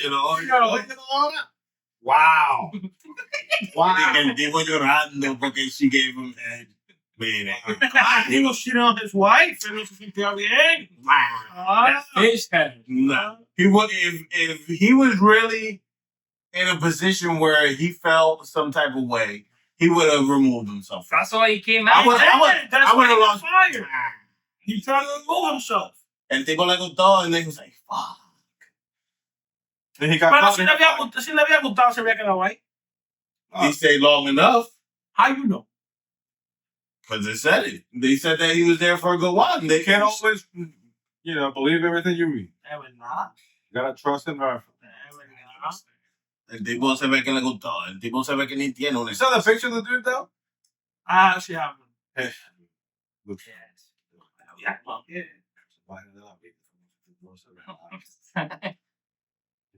you know. Wow. Y el tipo llorando porque she gave him head. Mire. He was cheating on his wife. And no se sentía bien. Ah. Fish head. Nah. He would if he was really in a position where he felt some type of way, he would have removed himself. That's why he came I out. would have lost. Fired. He tried to remove himself. El tipo le gustó, and then he was like, fuck. And he got Pero caught si in le the había fight. gustado, si le había gustado, se había quedado ahí. He stayed long enough. How you know? Because they said it. They said that he was there for a good while. And they You can't always, believe everything you read. Es verdad. You gotta trust in her. Es verdad. El tipo se ve que le gustó. El tipo se ve que ni tiene una. You saw the picture of the dude though? Ah, sí, hablo. Look. Yeah, well, yeah.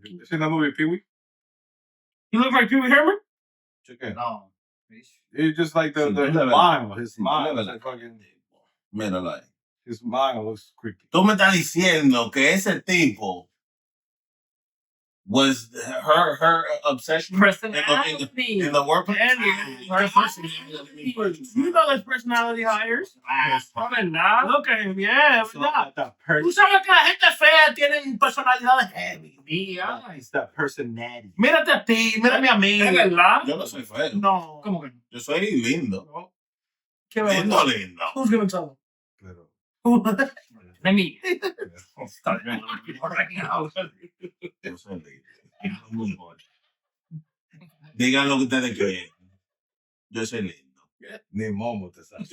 You seen that movie Pee-wee? You look like Pee Wee Herman? Check it. No. It's just like his smile. His smile. Míralo ahí. His smile looks creepy. Tú me estás diciendo que ese tipo was her obsession Personality. in the workplace? Her personality. You know there's personality hires. ¿Verdad? Look at him, yeah, es So verdad. that Tú sabes que la gente fea tienen personalidades heavy. it's that personality. Mírate a ti, mírame a mí. ¿Es verdad? Yo no soy feo. No. ¿Cómo que no? Yo soy lindo. No. ¿Qué me Lindo, lindo. Who's gonna tell Pero, him? Let me. Yo soy lindo. Digan lo que ustedes creen. Yo soy lindo. ni Momo te sabe.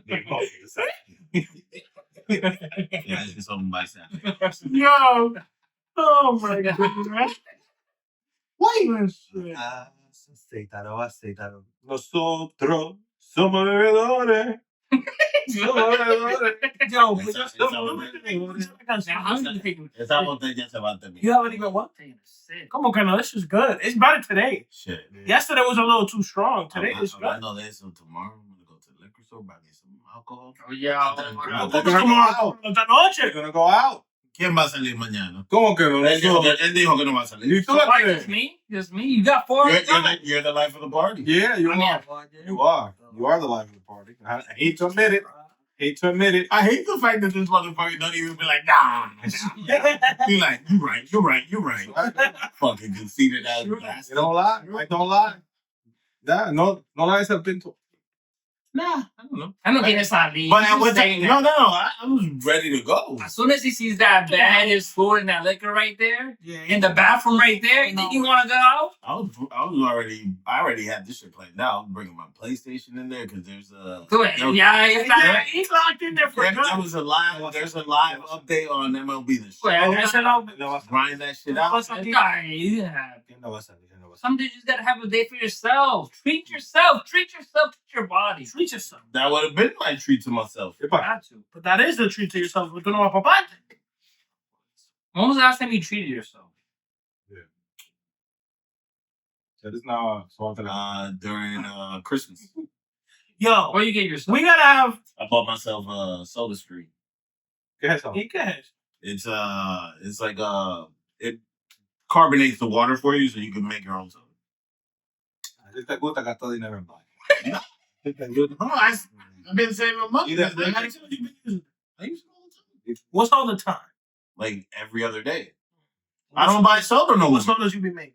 Ni Momo te sabe. Ya es que son baisanos. Yo. Oh my God. Wait. Aceítalo. Nosotros somos bebedores. Somos bebedores. Yo, Esa botella se va a terminar. you haven't even what? Come on, no, this is good. It's better today. Shit. Yesterday was a little too strong. Today is good. Hablando de eso, tomorrow I'm going to go to the liquor store, buy me some alcohol. Oh, yeah. Esta noche. You're gonna go out. ¿Quién va a salir mañana? ¿Cómo que no? Él dijo que no va a salir. ¿Y tú So la why crees? just me? Just me? You got four. You're the life of the party. Yeah, you I mean, are. You are. You are the life of the party. I hate to admit it. I hate the fact that this motherfucker don't even be like, nah. Be like, you're right. Fucking conceited ass You bastard. don't lie. I don't lie. Yeah, no lies have been told. Nah, I don't know. I don't get salir. But I was saying no, that. I was ready to go. As soon as he sees that baddest food and that liquor right there, in the bathroom right there, you think you want to go out? I already had this shit planned out. I'm bringing my PlayStation in there because there's a. Do it. Yeah, He's locked in there for good. There's a live update on MLB this shit. Grind that shit out. Some days you just gotta have a day for yourself. Treat yourself. Treat your body. Treat yourself. That would have been my treat to myself. Got to. But that is the treat to yourself. But tú no vas pa' parte. When was the last time you treated yourself? So this now During Christmas, Yo, Or you get yourself? we gotta have. I bought myself a Soda Stream. ¿Qué es eso? It's like it carbonates the water for you, so you can make your own soda. A ti te gusta gastar dinero en baño. I've been saving money. Either- I use it all the time. What's all the time? Like every other day. I don't buy soda no more. What sodas you be making?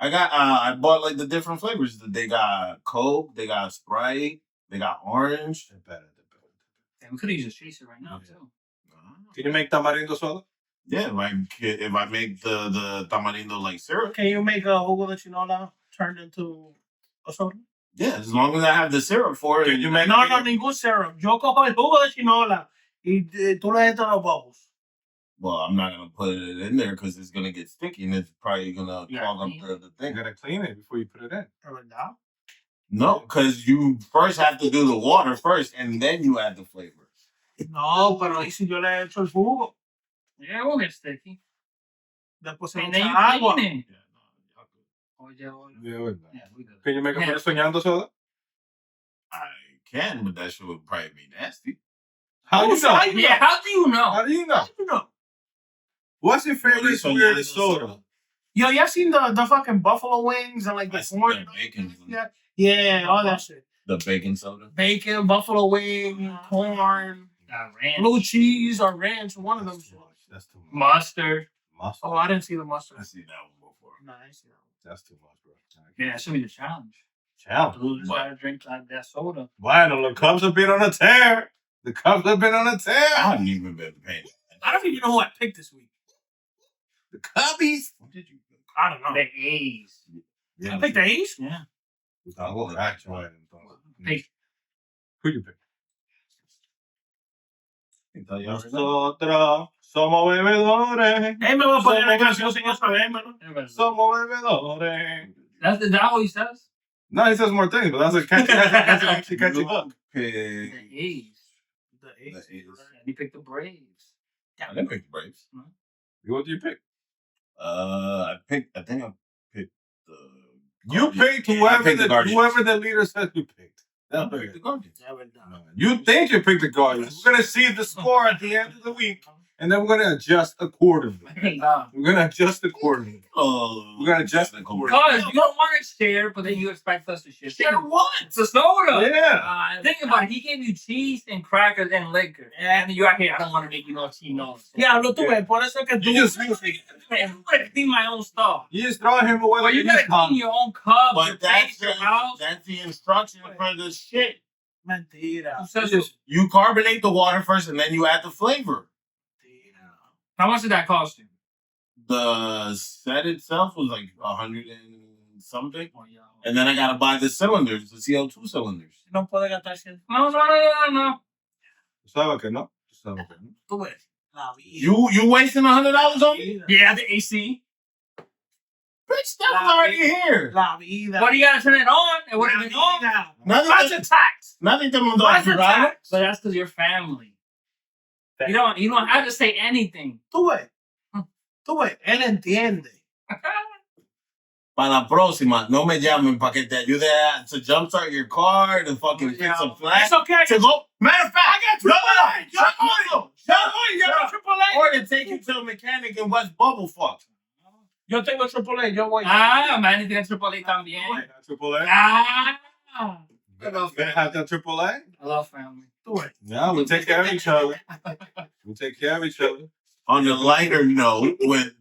I bought like the different flavors. They got Coke, they got Sprite, they got orange. Yeah, we could use a chaser right now too. Can you make tamarindo soda? Yeah, if I make the tamarindo like syrup. Can you make a jugo de chinola turned into a soda? Yeah, as long as I have the syrup for it. Can you make No, ningún syrup. Yo cojo el jugo de chinola y tú le echas los bubbles. Well, I'm not gonna put it in there because it's gonna get sticky and it's probably gonna clog up the You thing. gotta clean it before you put it in. ¿Es verdad? No, because you first have to do the water first and then you add the flavor. No, pero ¿y si yo le echo el jugo? Yeah, it won't get sticky. Después se And echa then you agua. clean it. Oh, Yeah, yeah, we do. Can you make a Yeah. soñando soda? I can, but that shit would probably be nasty. How do you know? Yeah, how do you know? How do you know? How you know? What's your favorite weird soda? Yo, y'all seen the fucking buffalo wings and like the I seen corn? the bacon one. Yeah, all that shit. The bacon soda. Bacon, buffalo wing, corn, Ranch. blue cheese or ranch, one of them. That's too much. Mustard. Mustard. Oh, I didn't see the mustard. I see that one before. No, I didn't see that one. That's too much, bro. Yeah, that should be the challenge. Challenge. Dude, gotta drink that soda. Bueno, the Cubs have been on a tear. The Cubs have been on a tear. I haven't even been paying. I don't even know who I picked this week. The Cubbies. What did you? I don't know. The A's. Yeah, I picked the A's. Yeah. Pick. Who you pick? Nosotros Nosotros somos bebedores. Hey, me voy a poner la canción sin eso, man. Somos bebedores. Is that what he says? No, he says more things, but that's a catchy, that's an actually catchy hook. The pick. A's. The A's. The A's. He picked the Braves. I didn't pick the Braves. What do you pick? I think I picked the. You picked I whoever picked the Guardians. whoever the leader said you picked. I That's picked the Guardians. You think you picked the Guardians. We're gonna see the score at the end of the week, and then we're gonna adjust accordingly. We're gonna adjust accordingly. Oh, We're gonna adjust accordingly. Because you don't want to share, but then you expect us to share. Share what? It's a soda. Yeah. Think about it. He gave you cheese and crackers and liquor. And you out here, I don't want to make you no cheese, no. Yeah, lo tuve. Por eso que tú. You just clean my own stuff. You just throw him away. But you gotta clean your own cup, your But that's face, your house. that's the instruction for the shit. Mentira. You carbonate the water first, and then you add the flavor. How much did that cost you? The set itself was like 100 and something, Oh, yeah. and then I gotta buy the cylinders, the CO2 cylinders. No puede gastarse. No. ¿Sabes que no? ¿Sabes que no? Tú ves. La vida. You wasting $100 on me? Yeah, the AC. Bitch, that was already here. La vida. But you gotta turn it on. It would La have been on. vida. Nothing That's that- a tax. Nothing te mandó a That's a $100. tax. But that's because you're family. You don't have to say anything. Tú ves. Tú ves. Él entiende. Para la próxima, no me llamen para que te ayude to jumpstart your car, to fucking fix a flat. It's okay. To go. Matter of fact, I got AAA. Shut up. You got AAA. Or to take you to a mechanic in West Bubblefuck. Yo tengo AAA. Yo voy. Man, tiene triple A también. Triple A. Ah. Gonna have that triple A. I love family. Tú ves. Yeah, we take care of each other. We take care of each other. On a lighter note, with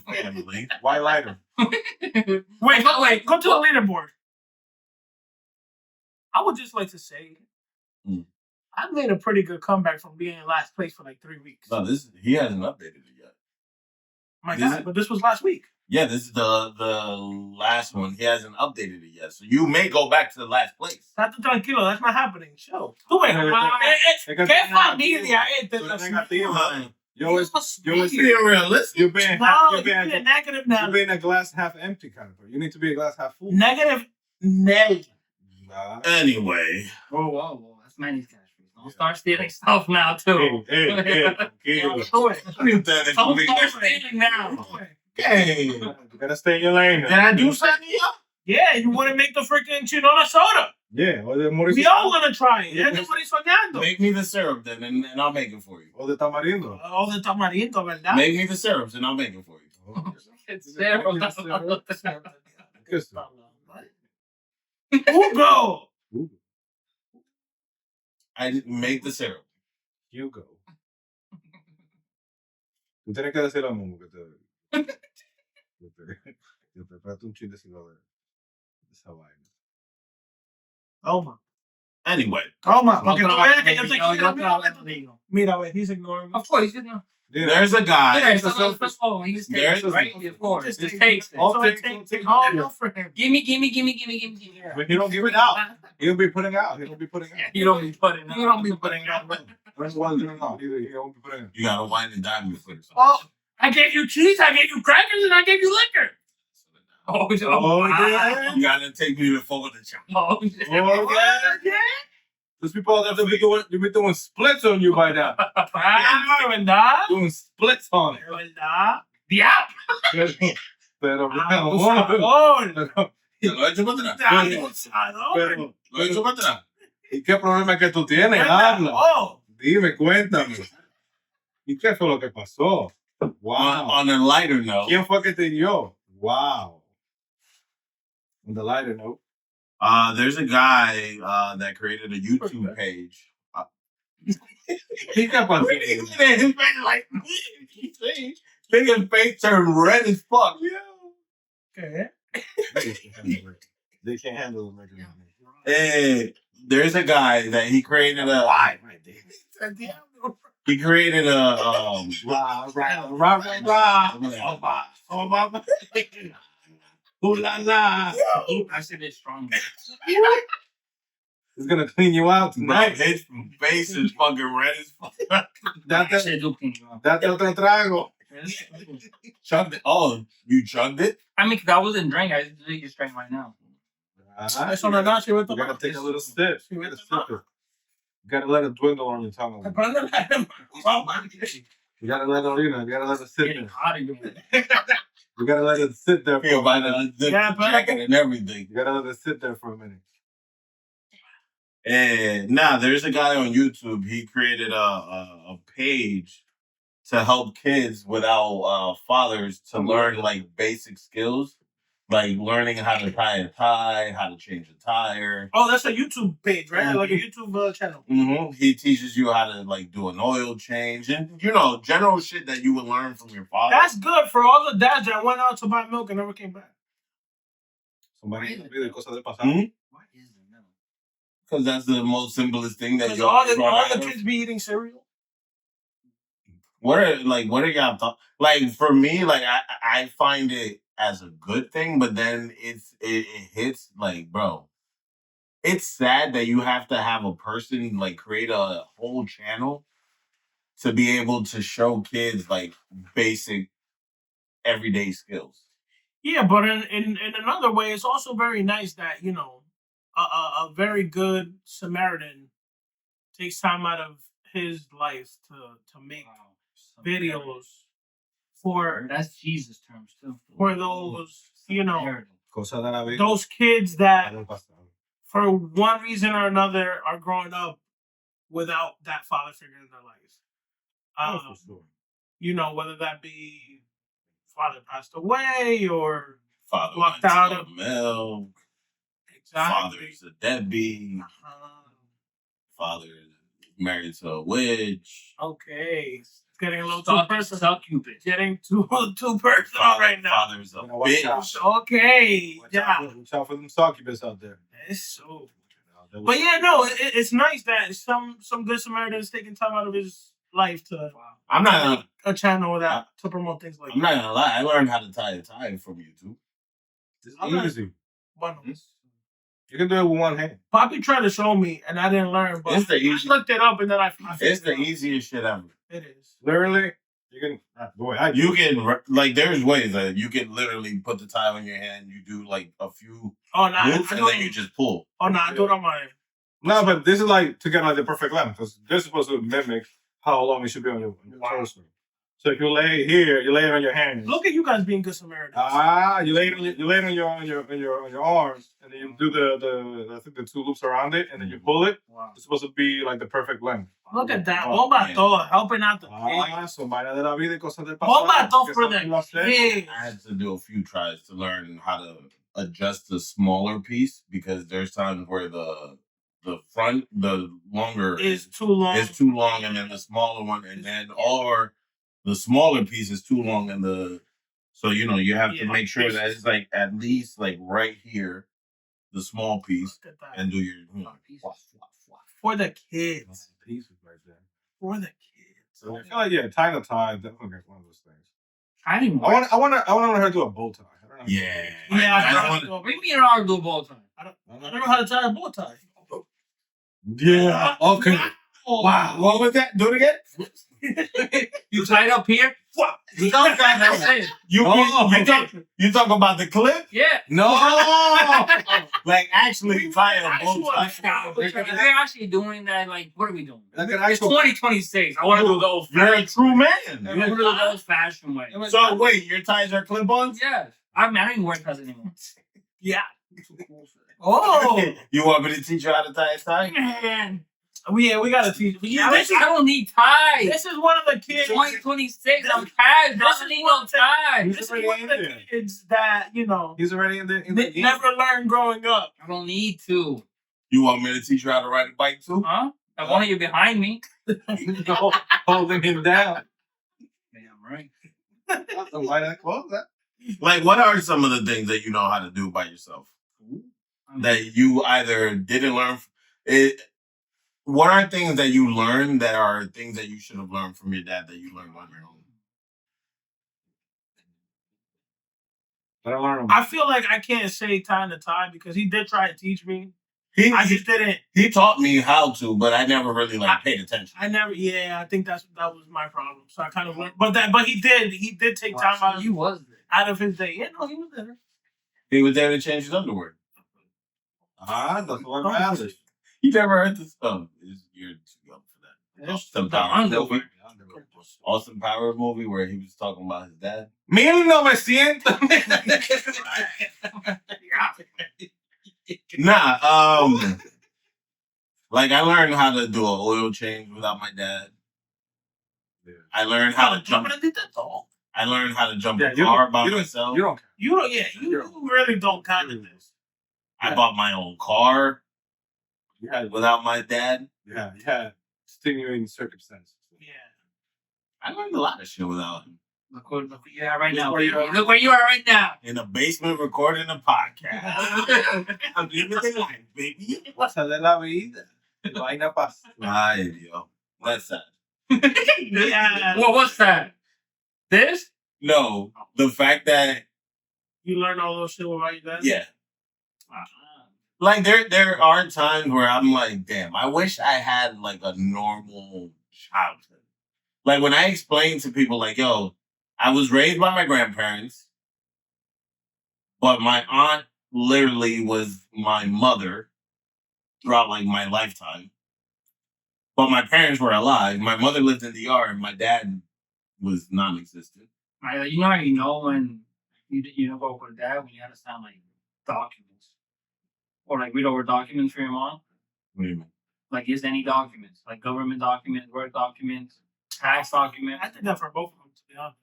family. Why lighter? Wait. Go to the leaderboard. I would just like to say, I made a pretty good comeback from being in last place for like 3 weeks. No, he hasn't updated it yet. My God, but this was last week. Yeah, this is the last one. He hasn't updated it yet, so you may go back to the last place. Estate tranquilo, that's not happening. Chill. Tú ves. ¿Qué familia esta? You always Being realistic. you're being No, you're you're being being negative now. you're being a glass half empty kind of person. You need to be a glass half full. Negative Nelly. Nah. Anyway, Whoa. That's Manny's catchphrase. Don't start stealing stuff now, too. Hey. Tú ves. Don't start stealing now. hey, You gotta stay in your lane. did I do something? Yeah, you want to make the freaking chinola soda. Yeah, or the Mauricio. We all want to try it. Everybody's soñando. Make me the syrup then, and I'll make it for you. Or the tamarindo. Oh, the tamarindo, ¿verdad? Make me the syrups, and I'll make it for you. It's zero. Good stuff. Hugo. I make the syrup. Hugo. Tú tienes que decir a Momo que te trate un chistecito de esa vaina. Toma. Anyway, Toma. Porque tú veas que yo te No, quiero. no. Mira, ve, he's ignoring me. Of course, you know. there's a guy. Yeah, so he's There's taking it, right? Of course. Just Just takes it. So I take all for him. Gimme. But he don't give it out. He'll be putting out. He don't be putting out. You don't be putting it. You don't be putting out. That's one thing. No, he don't be putting out. You gotta wine and dine me first. Oh, I gave you cheese, I gave you crackers, and I gave you liquor. Oh, yeah. You gotta take me to Fogo de Chão. Oh, Yeah. Those people out there be doing splits on you by now. ¿Verdad? Doing splits on it. ¿Verdad? yeah. Pero, Por favor. Lo he hecho para atrás. Abusador. Lo he hecho para atrás. ¿Y qué problema es que tú tienes? Habla. Oh, Dime, cuéntame. ¿Y qué fue lo que pasó? Wow. On a lighter note, ¿Quién fue que te dio? Wow. On the lighter note. there's a guy that created a YouTube page. ¿Y qué pasó? His face like, Nigga's face turned red as fuck. Okay. They can't handle the regular. Hey, there's a guy that he created a. He created a Ooh la la. I said it's strong. It's gonna clean you out tonight. His face is fucking red as fuck. Date otro trago. Chugged it. Oh, you chugged it? I mean, that wasn't drink. I just drank right now. Eso no es nada, You gotta take a little sip. You gotta sip it. You gotta let it dwindle on your tongue. You gotta let it, you gotta let it sit there. You gotta let it sit there for a minute. Jacket and everything. You gotta let it sit there for a minute. And there's a guy on YouTube. He created a page to help kids without fathers to learn like basic skills, like learning how to tie a tie, how to change a tire. Oh, that's a YouTube page, right? Like a YouTube channel. Mm-hmm. He teaches you how to like do an oil change and general shit that you would learn from your father. That's good for all the dads that went out to buy milk and never came back. Somebody cosas del pasado. Mm-hmm. Because that's the most simplest thing that Because all the kids be eating cereal. What are y'all thoughts? Like for me, like I find it as a good thing, but then it hits like, bro, it's sad that you have to have a person like create a whole channel to be able to show kids like basic everyday skills. Yeah, but in another way, it's also very nice that a very good Samaritan takes time out of his life to make videos for that's Jesus terms too. For those Cosa de la vida. those kids that for one reason or another are growing up without that father figure in their life. Whether that be father passed away or father walked out of milk. Exactly. Father's a deadbeat. Father married to a witch. Okay. It's getting a little too personal. Succubus. Getting too personal right now. Father's a bitch. Okay. Watch out for them succubus out there. It's so. But yeah, no, it's nice that some good Samaritan is taking time out of his life to. I'm not a channel that to promote things like. I'm not gonna lie. I learned how to tie a tie from YouTube. It's easy. Bueno. You can do it with one hand. Poppy tried to show me, and I didn't learn. But It's the easy- I looked it up, and then I It's the easiest shit ever. It is. Literally, you can. You can like. There's ways that you can literally put the tie on your hand. You do like a few Oh no! moves, and then you just pull. Oh no! I do it on my. No, but this is like to get like the perfect length because they're supposed to mimic how long it should be on your torso. So if you lay it here, you lay it on your hands. Look at you guys being good Samaritans. You lay it on your arms, and then you do the two loops around it, and then you pull it. Wow. It's supposed to be like the perfect length. Look at that, Bomba'to helping out the kids. So vaina de la vida y cosas del pasado. Bomba'to for the kids. I had to do a few tries to learn how to adjust the smaller piece because there's times where the front, the longer is too long. It's too long, and then the smaller one, and then or the smaller piece is too long, and so you have to make sure that it's like at least like right here, the small piece, and do your for the kids. Pieces right there. For the kids. So I feel like tying a tie definitely one of those things. I want to learn how to do a bow tie. I don't know. Yeah. I don't know. Maybe you know how to do a bow tie. I don't know how to tie a bow tie. Yeah. Okay. Wow. What was that? Do it again. You tie it up here. You talk about the clip? Yeah. No. Like actually tie a bow tie. They're actually doing that. Like, what are we doing? Like an It's 2026. I want to do the old. You're a true man. I want to do the old fashioned way. So wait, your ties are clip-ons? Yeah. I don't even wear ties anymore. Yeah. Oh. You want me to teach you how to tie a tie? Man. We gotta teach. I don't need ties. This is one of the kids. 2026. I'm tired. I don't need no ties. This is one of the kids that He's already in the never learned growing up. I don't need to. You want me to teach you how to ride a bike too? Huh? I want you behind me. holding him down. Damn right. Why not close that? Like, what are some of the things that you know how to do by yourself that you either didn't learn? What are things that you learned that are things that you should have learned from your dad that you learned on your own? I feel like I can't say time to time because he did try to teach me. I just didn't. He taught me how to, but I never really paid attention. I never. Yeah, I think that was my problem. So I kind of learned, but he did take time out of his day. Yeah, no, he was there. He was there to change his underwear. That's what matters. You never heard this? Oh, you're too young for that. Austin Power movie where he was talking about his dad. 1900. Nah, like I learned how to do an oil change without my dad. Yeah. I learned how to jump. I learned how to jump a car by myself. You really don't kind of this. I bought my own car without my dad. Yeah. Stimulating circumstances. Yeah. I learned a lot of shit without him. Look where you are right now. Look where you are right now. In a basement recording a podcast. I'm living the life, baby. Pasa de la vida. Vaina pasa. Ay, Dios. That's sad. Yeah. Well, what's that? This? No, the fact that you learned all those shit without your dad? Yeah. Like there are times where I'm like, damn, I wish I had like a normal childhood. Like when I explain to people like, yo, I was raised by my grandparents, but my aunt literally was my mother throughout like my lifetime. But my parents were alive. My mother lived in the DR and my dad was non-existent. Right, you already know when you know go with dad when you understand like documents. Or like read over documents for your mom. What do you mean? Like is any documents, like government documents, work documents, tax documents. I think that for both of them, to be honest.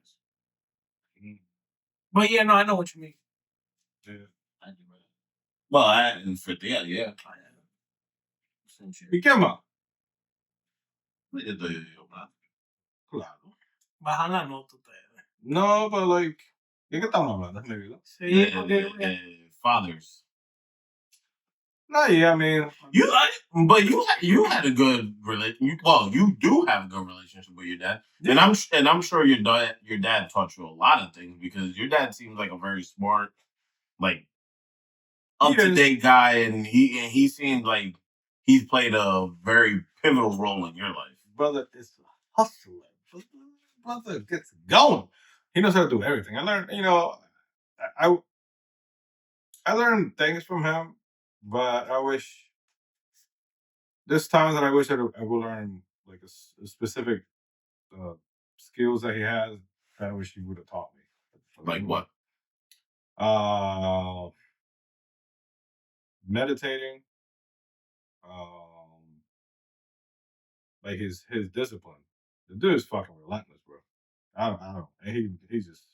But yeah, no, I know what you mean. Yeah. Well, for yeah. ¿Y qué más? Claro. Bajan la nota ustedes. No, but like, ¿de qué estamos hablando? Sí, fathers. No, yeah, I mean, you had a good relationship. Well, you do have a good relationship with your dad, yeah. and I'm sure your dad taught you a lot of things because your dad seems like a very smart, like up to date guy, and he seems like he's played a very pivotal role in your life. Brother is a hustler. Brother gets going. He knows how to do everything. I learned, I learned things from him. But I wish there's times that I wish I would learn like a specific skills that he has that I wish he would have taught me. Like what? Meditating. Like his discipline. The dude is fucking relentless, bro. I don't know. He's just.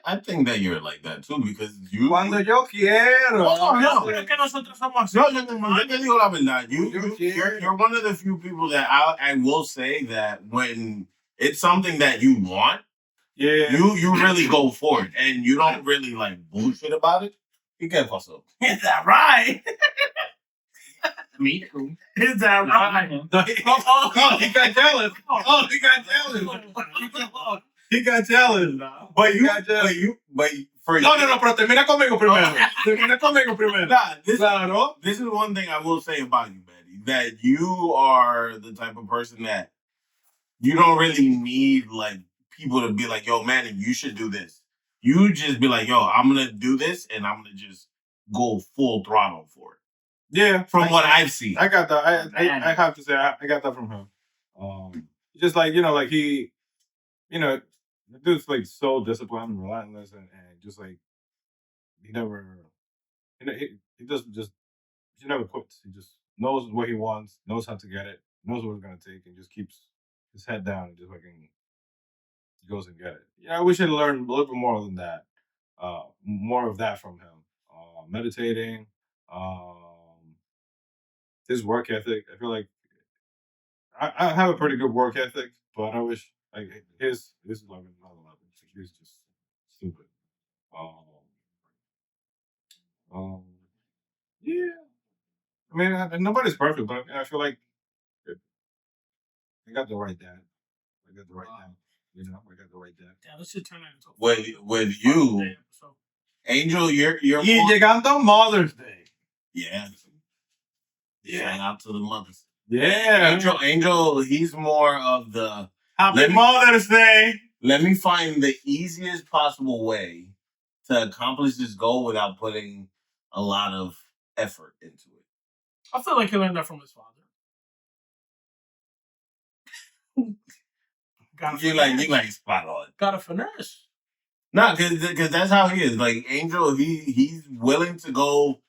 I think that you're like that too because you. Cuando yo quiero. No, es que nosotros somos así. No, yo te digo la verdad. You're one of the few people that I will say that when it's something that you want, yeah, you really go for it and you don't really like bullshit about it. You can't fuss up. Is that right? Me too. Is that right? He got jealous. He got jealous. He got jealous. But for no, pero termina conmigo primero. Termina conmigo primero. Nah, this is one thing I will say about you, Betty, that you are the type of person that you don't really need like people to be like, yo, man, you should do this. You just be like, yo, I'm gonna do this and I'm gonna just go full throttle for it. Yeah. From what I've seen. I got that. I have to say I got that from him. Just like, like he, the dude's like so disciplined and relentless and just like he never he never quits. He just knows what he wants, knows how to get it, knows what it's gonna take, and just keeps his head down and just fucking goes and get it. Yeah, I wish I'd learned a little bit more than that. More of that from him. Meditating, his work ethic. I feel like I have a pretty good work ethic, but I wish Like his is like another level. He's just stupid. Yeah. I mean, nobody's perfect, but I feel like I got the right dad. I got the right dad. You know, I got the right dad. Yeah, this should turn into with you, Angel, you're Y more, llegando Mother's Day. yeah. Shout out to the mothers. Yeah. Angel, he's more of the Happy Mother's Day. let me find the easiest possible way to accomplish this goal without putting a lot of effort into it. I feel like he learned that from his father. You like spot on. Got a finesse. No, because that's how he is. Like Angel, he's willing to go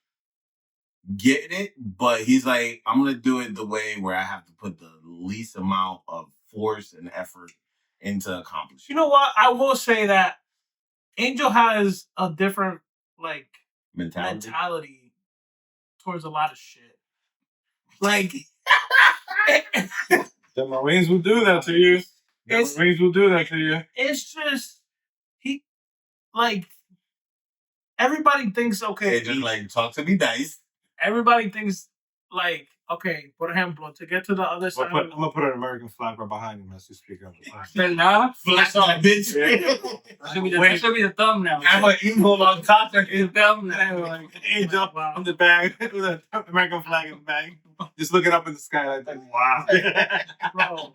get it, but he's like, I'm gonna do it the way where I have to put the least amount of force and effort into accomplishing. You know what? I will say that Angel has a different like mentality towards a lot of shit. Like the Marines will do that to you. The Marines will do that to you. It's just he like everybody thinks okay. They just like talk to me nice. Everybody thinks like okay, por ejemplo, to get to the other side. I'm gonna put an American flag right behind him as you speak up. ¿Verdad? Flash that bitch. That should be the thumbnail. I'm an evil on top of his thumbnail. Like Angel on the bag with an American flag in the bag. Just looking up in the sky like that. Wow. Bro.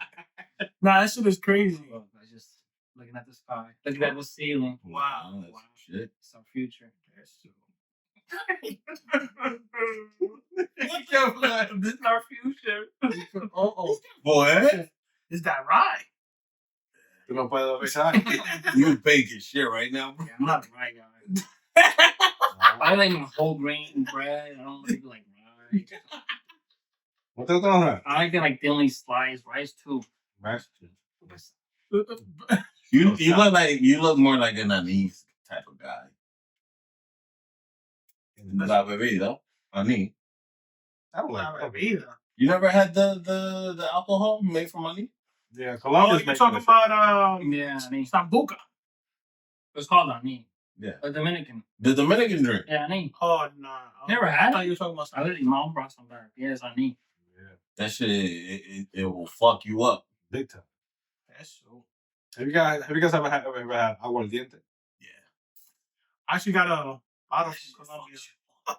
Nah, that shit is crazy. I was just looking at the sky. Looking at the ceiling. Wow. Shit. It's our future. This is our future. Boy. Is that right? Tú no puedes besar. You baking shit right now, bro. Yeah, I'm not a rye guy. I like my whole grain bread. I don't really like rye. What te gusta? I like it like thinly sliced rice too. You look more like an anise type of guy. La bebida, anise. I don't like that either. You never had the alcohol made from anise? Yeah, Oh, Colombia's you're talking about Yeah, anise. Sambuca. It's called anise. Yeah. A Dominican. The Dominican drink. Yeah, anise. Oh nah. Never had I thought you were talking about I literally mom brought some back. Yeah, it's anise. That shit, it will fuck you up. Big time. That's so. Have you guys ever had aguardiente? Yeah. I actually got a bottle from Colombia. I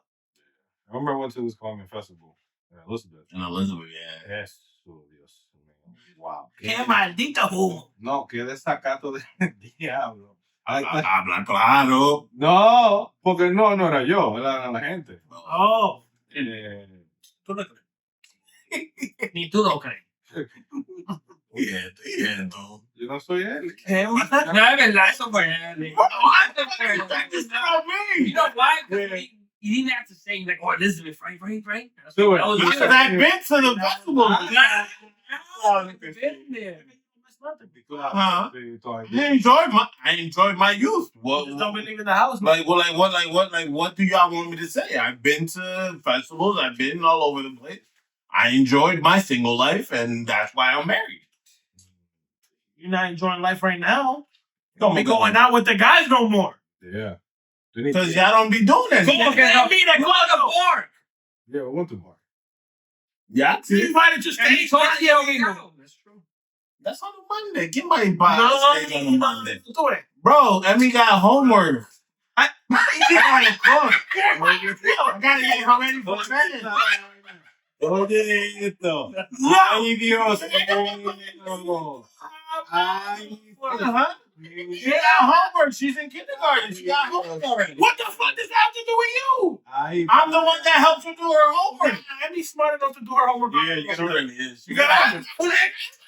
remember I went to this Colombian festival in Elizabeth. Yeah. Eso, Dios mío. Wow. Qué maldito humo. No, qué desacato del diablo. Habla claro. No, porque no era yo, era la gente. Oh. Tú no crees. Ni tú lo crees. Yeah, no. Yo no soy él. No, es verdad, eso fue él. You know why? You didn't have to say like, oh, Elizabeth, right? Do it. I've been to the festival. I enjoyed my youth. What? Just don't believe in the house. What do y'all want me to say? I've been to festivals. I've been all over the place. I enjoyed my single life, and that's why I'm married. You're not enjoying life right now. You don't be going out with the guys no more. Yeah. Because y'all don't be doing that. Yeah, we went to bar. Yeah. You invited to stage. That's true. That's on a Monday. Get my stage on a Monday. Do it. Bro, Emmy got homework. I gotta cook. I gotta get her ready for bed. Oye, esto. Ay, Dios. She got homework. She's in kindergarten. She got homework already. What the fuck does that have to do with you? I'm the one that helped her do her homework. Andy's smart enough to do her homework. Yeah, you really is. You gotta.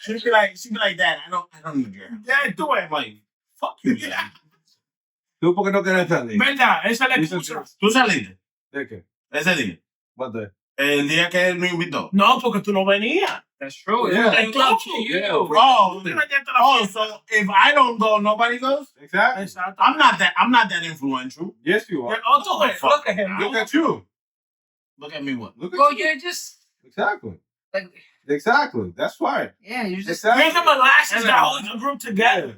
She'd be like, Dad, I don't need your help. Yeah, do it. I'm like, fuck you, Dad. ¿Tú por qué no quieres salir? Verdad, esa es la excusa. ¿Tú saliste? ¿De qué? Ese día. What the? El día que él me invitó. No, porque tú no venías. That's true. Yeah. They love you. Oh, so if I don't go, nobody goes? Exactly. I'm not that influential. Yes, you are. Oh, do it. Look at him. Look at you. Look at me what? Look at Well, you. you're just Exactly. like Exactly. That's why. Yeah, you just Exactly. You're the molasses that hold the group together.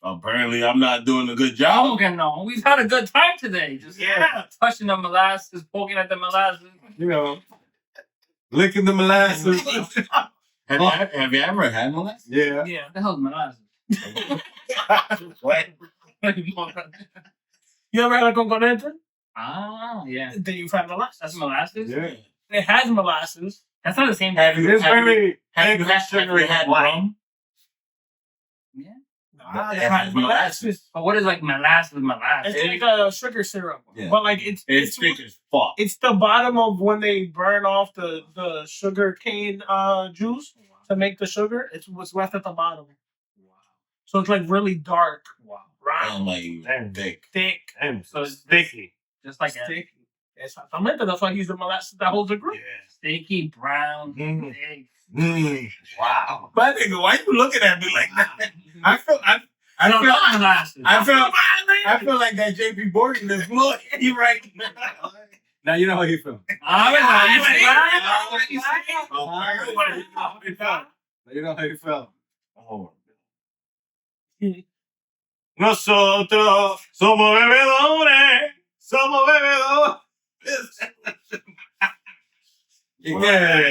Apparently, I'm not doing a good I job. don't know. We've had a good time today. Just touching the molasses, poking at the molasses. You know, licking the molasses. Have you ever had molasses? Yeah. Yeah. What the hell's molasses? What? You ever had a coconut? Ah, yeah. Then you've had molasses. That's molasses? Yeah. It has molasses. That's not the same. Have you It's really have you had rum? Yeah. Nah, It it has has molasses. molasses. But what is like molasses? It's like a sugar syrup. Yeah. But like It's thick as fuck. it's the bottom of when they burn off the sugar cane juice to make the sugar. It's what's left at the bottom. Wow. So it's like really dark. Wow. I'm Round. like thick. Thick. damn, So it's sticky. Just like a Sticky. Exactamente. That's why he's the molasses that holds the group. sticky brown Mm. egg. Wow. But nigga, why you looking at me like that? I I don't feel- know molasses. I feel like that JP Morgan is looking right now. Now you know how you feel. I Now you know how you feel. Oh. Nosotros somos bebedores. Somos bebedores.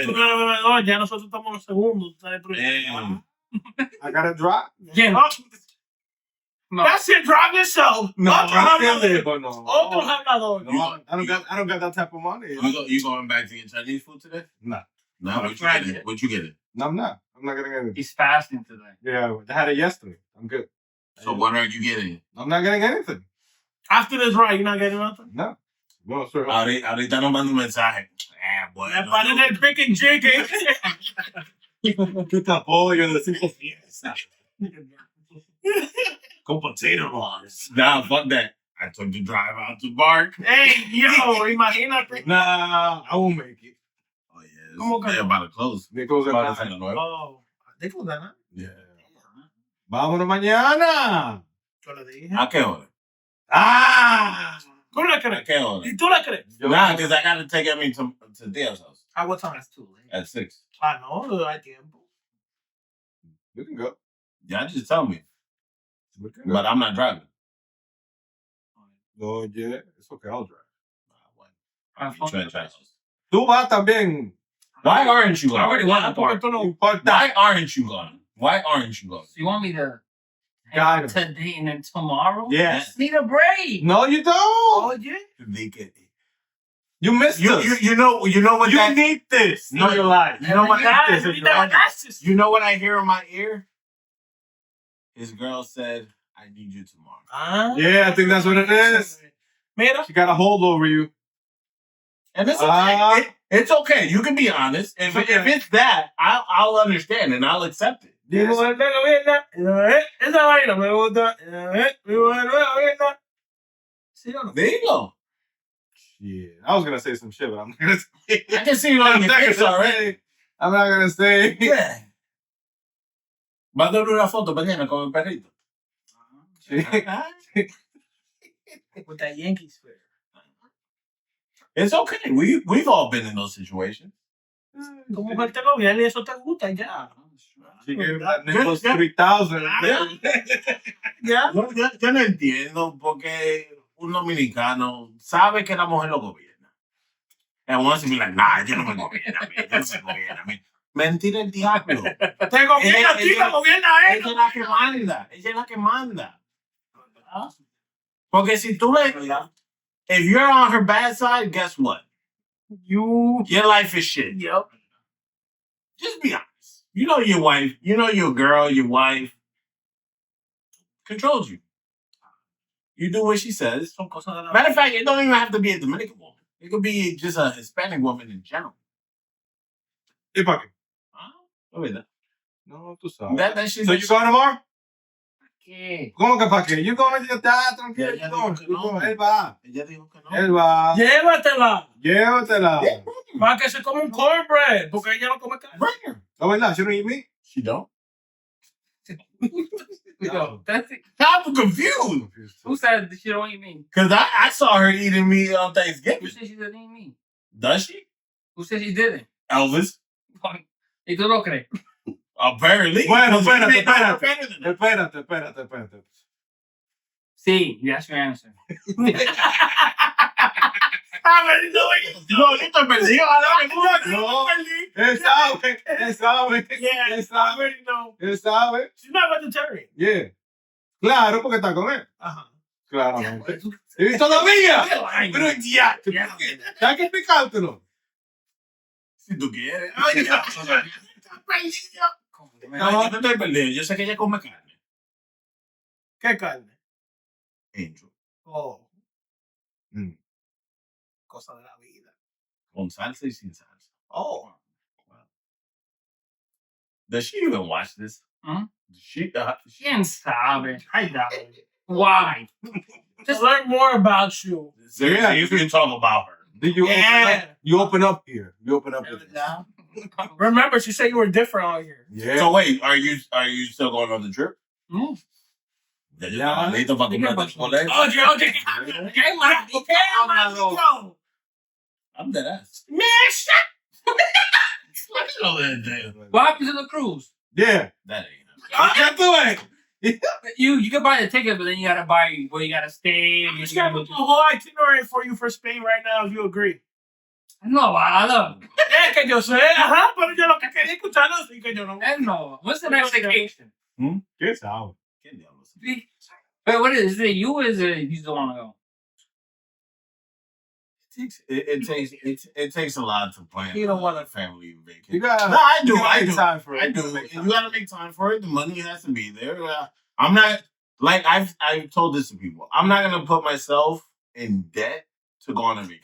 No, ya nosotros estamos en los segundos. Damn. I got a drop. Yeah. No. That's it. Drop yourself. No, Otro I feel hablador. it, but no. Otro hablador. No, I don't got that type of money. You going back to your Chinese food today? Nah. No, what you getting? What you getting? No, I'm not. I'm not getting anything. He's fasting today. Yeah, I had it yesterday. I'm good. So what are you getting? I'm not getting anything. After this ride, you're not getting nothing? No. Well, sir. Ahorita no mando un mensaje. Bueno. Me paren el pick and jig. Puta pollo de 5 pies. Con potato bars. Nah, fuck that. I took the drive out to Bark. Hey, yo, imagínate. Nah, I won't make it. Oh yeah, ¿Cómo que they're no? about to close. They close at About to 9. nueve. Oh, ¿de qué ¿no? Yeah. Vámonos mañana. Yo le dije. ¿A qué hora? Ah. ¿Tú le ¿A crees? qué hora? ¿Y tú le crees? Nah, because I got to take Emmy to Dia's house ¿A what time? That's too late. at 6. Ah, no, hay tiempo. You can go. Yeah, just tell me. You can go. But I'm not driving. No, yeah. It's okay. I'll drive. You try to try. Tú vas también. Why aren't you I already going? won the Porque part. tú no. Importa. Why aren't you going? Why aren't you going? So you want me to Got him. today and then tomorrow? Yes. Need a break. No, you don't. Oye. You missed You this. you know what You that need this No, in your life. you know what Ah, this you in need your that life. molasses. you know what I hear in my ear? His girl said, "I need you tomorrow." Ah. Yeah, I think that's what it is. Mira. She got a hold over you. And it's okay. Ah. It's okay. You can be honest. If it's that, I'll understand and I'll accept it. Yes. Esa vaina me gusta. ¿Sí o no? There you go. Yeah, I was gonna say some shit, but I'm not gonna say. I can see you on your face already. I'm not gonna say. Yeah. Va a dar una foto mañana con el perrito. With that Yankees fair. It's okay. We've all been in those situations. Tu mujer te gobierna y eso te gusta ya. She gave that Nicholas 3,000. Ya. Yo no entiendo porque un dominicano sabe que la mujer lo gobierna. And wants to be like, nah, ella no me gobierna a mí, ella no me gobierna a mí. Mentira el diablo. Te gobierna a ti, te gobierna a él. Ella es la que manda. Ella es la que manda. Porque si tú le... If you're on her bad side, guess what? Your life is shit. Yep. Just be honest. You know your wife. You know your girl, your wife controls you. You do what she says. Matter of fact, it don't even have to be a Dominican woman. It could be just a Hispanic woman in general. ¿Y pa' qué? No, ¿verdad? No, tú sabes. That shit. So you going tomorrow? ¿Qué? ¿Cómo que pa' qué? You going? Está tranquilo. Ella You going. dijo que You no. going. Él va. Ella dijo que no. Él va. Llévatela. Llévatela. Para que se come un cornbread. Porque ella no come carne. Bring her. No, ¿verdad? She don't eat meat? She don't. Yo, that's it. I'm confused. Who said she don't eat meat? Because I saw her eating meat on Who Thanksgiving. said she doesn't eat meat? Does she? Who said she didn't? Elvis. ¿Y tú lo crees? Apparently. Bueno, espérate. Sí, that's your answer. No, yo estoy perdido. No, él sabe. Yeah, Él I sabe. already know. Él sabe. She's not vegetarian. Yeah. Claro, porque está con él. Ajá. Claramente. Y todavía. Pero ya. Hay que explicártelo. Si tú quieres. Ay, ya. No, yo estoy perdido. Yo sé que ella come carne. ¿Qué carne? Angel. Oh. Cosa de la vida. Con salsa y sin salsa. Oh. Does she even watch this? Huh? ¿Quién sabe? I doubt it. Why? Just learn more about you. Seriously, you can talk about her. Did you open up here? You open up with this. Remember, she said you were different on here. Yeah. So wait, are you still going on the trip? No. Ya, listo para comprarte el boleto. Oye, ¿qué más? I'm dead ass. Man, What happens to the cruise? Yeah. That ain't. Ya tú ves. You can buy the ticket, but then you gotta buy where you gotta stay. I'm just gonna put the whole itinerary for you for Spain right now if you agree. No, I don't. Es que yo sé, ajá, pero yo lo que quería escucharlo sí que yo no. No. What's the next vacation? ¿Qué sabe? ¿Quién diablos? Wait, what is it? You is it? You just want to go? It takes a lot to plan. You don't want a family vacation. You gotta, No, I do. you gotta I make do. time for it. I do. You gotta make time for it. The money has to be there. I'm not like I've told this to people. I'm not gonna put myself in debt to go on a vacation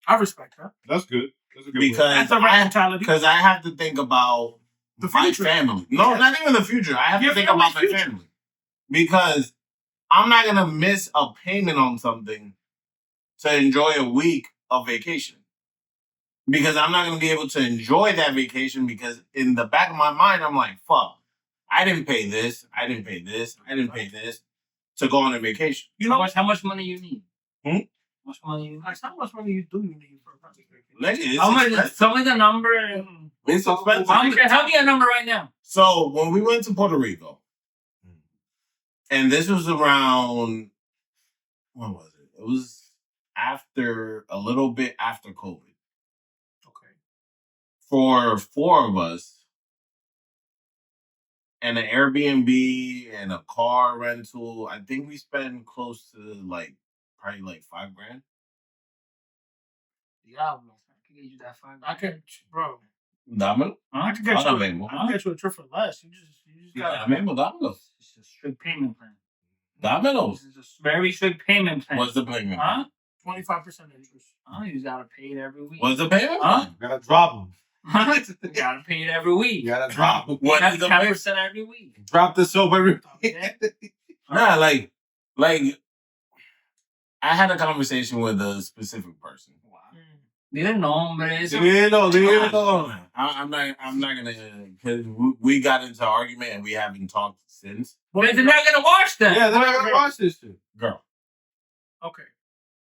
I respect that. That's good. That's a good because That's the right mentality. because I have to think about The my future. family. No, not even the future. I have Your to think about my family's family because I'm not gonna miss a payment on something to enjoy a week of vacation. Because I'm not going to be able to enjoy that vacation because in the back of my mind, I'm like, fuck, I didn't pay this, I didn't pay this, I didn't pay this to go on a vacation. You know how much money you need? Hmm? How much money you need? How much money you do you need for a private vacation? Nigga, it's How much? expensive. Tell me the number. And It's expensive. tell me a number right now. So when we went to Puerto Rico, and this was around, when was it? It was a little bit after COVID. Okay. For 4 of us, and an Airbnb and a car rental, I think we spent close to probably like $5,000. Diablo, I can get you that I can, bro. Dámelo. I can get Ahora you. mismo. I can get you a trip for less. You just Ahora gotta. mismo, dámelo. It's a strict payment plan. Dámelo. This is a very strict payment plan. What's the payment? Huh? 25% interest. Oh, you just gotta pay it every week. What's the payment? Huh? You gotta drop them. You gotta pay it every week. You gotta drop them. What is the payment? 10% every week. Drop the soap every Yeah. Nah, like I had a conversation with a specific person. Dile nombres. Dilo. I'm not gonna because we got into an argument and we haven't talked since. But they're not gonna watch that. Yeah, they're not gonna watch this shit. Girl, Okay.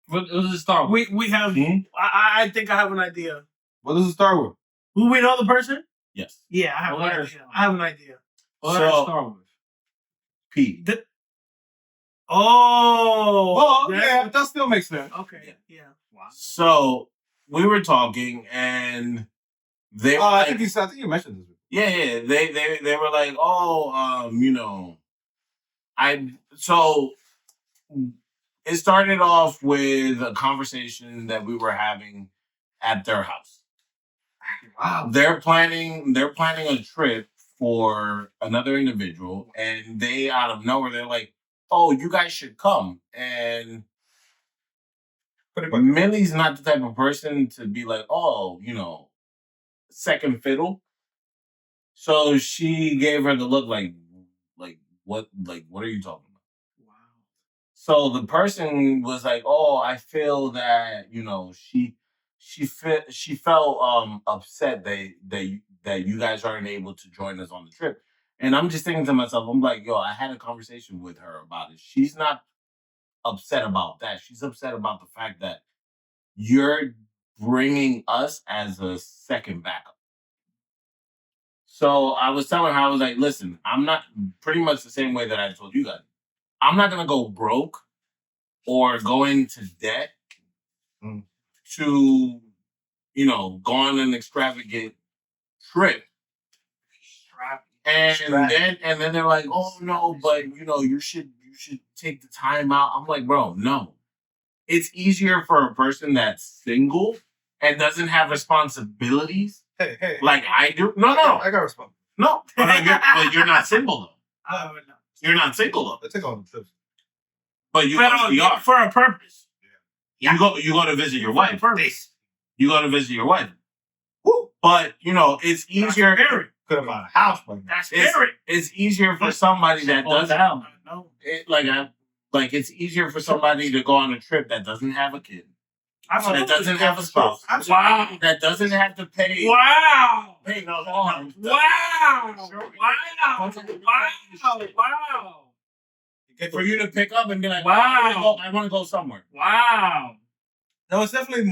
What does it start with? We have. I think I have an idea. What does it start with? Who we know the person? yes, Yeah, I have an Letters. idea. I have an idea. What does it So- start with? P. Oh. Oh, that's- yeah, that still makes sense. Okay. Yeah. Wow. So we were talking and they were I like, think you mentioned this. yeah. They were like, oh, so it started off with a conversation that we were having at their house. Wow. They're planning a trip for another individual, and they out of nowhere they're like, "Oh, you guys should come." And Millie's not the type of person to be like, "Oh, second fiddle." So she gave her the look like what are you talking about? Wow. So the person was like, "Oh, I feel that she felt upset that you guys aren't able to join us on the trip." And I'm just thinking to myself, I'm like, "Yo, I had a conversation with her about it. She's not upset about that. She's upset about the fact that you're bringing us as a second backup. So I was telling her, I was like, listen, I'm not pretty much the same way that I told you guys. I'm not going to go broke or go into debt to, go on an extravagant trip. And then they're like, oh no, but you should take the time out. I'm like, bro, no. It's easier for a person that's single and doesn't have responsibilities. Hey. Like I do. No. I got responsibility. No. But you're not single though. You're not single though. I take all the trips. But you are for a purpose. You go to visit your wife. You go to visit your wife. Woo. But it's easier. Could have bought a house by now. That's spirit. It's easier for somebody that doesn't. No. It's easier for somebody to go on a trip that doesn't have a kid. Absolutely. That doesn't have a spouse. Wow. That doesn't have to pay. Wow. Pay no. Wow. For you to pick up and be like, wow, I want to go somewhere. Wow. No, it's definitely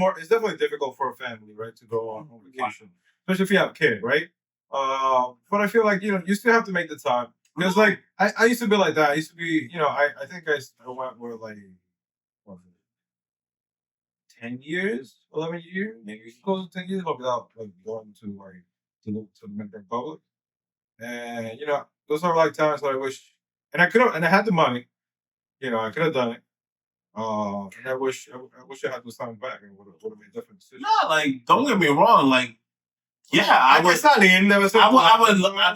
difficult for a family, right, to go on vacation, especially if you have a kid, right? But I feel like you still have to make the time because like I used to be like that. I used to be, I think I went with like 10 years, 11 years, maybe close to 10 years without like going to the Dominican Republic, and those are like times that I wish, and I had the money, I could have done it. And I wish I had those times back and would have made a different decision. No, like don't get me wrong, like I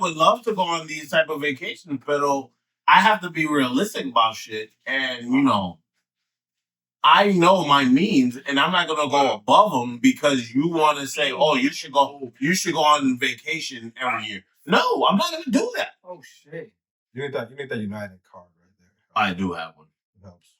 would love to go on these type of vacations, but I have to be realistic about shit, and I know my means, and I'm not gonna go above them because you want to say, oh, you should go on vacation every year. No, I'm not gonna do that. Oh shit! You need that United card right there. I do have one.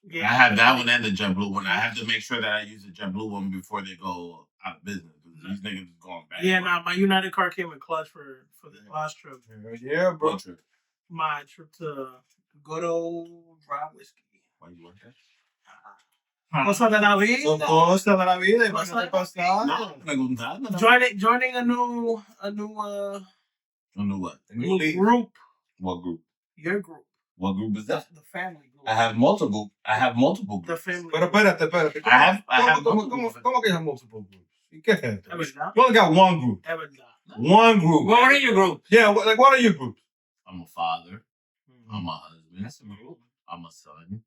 Yeah. I have that one and the JetBlue one. I have to make sure that I use the JetBlue one before they go out of business. These niggas is going back. Yeah, my United card came in clutch for the last trip. Yeah, bro. What trip? My trip to good old dry whiskey. Why you want that? Cosa de la vida. Cosa de la vida. Joining a new what? A new league. Group. What group? Your group. What group is that? The family group. I have multiple groups. The family. Pero espérate. I have multiple. ¿Cómo que have multiple groups? ¿Qué es esto? Es verdad. You only got one group. Es verdad. One group. What are your groups? Yeah, what are your groups? I'm a father. I'm a husband. That's a group. I'm a son.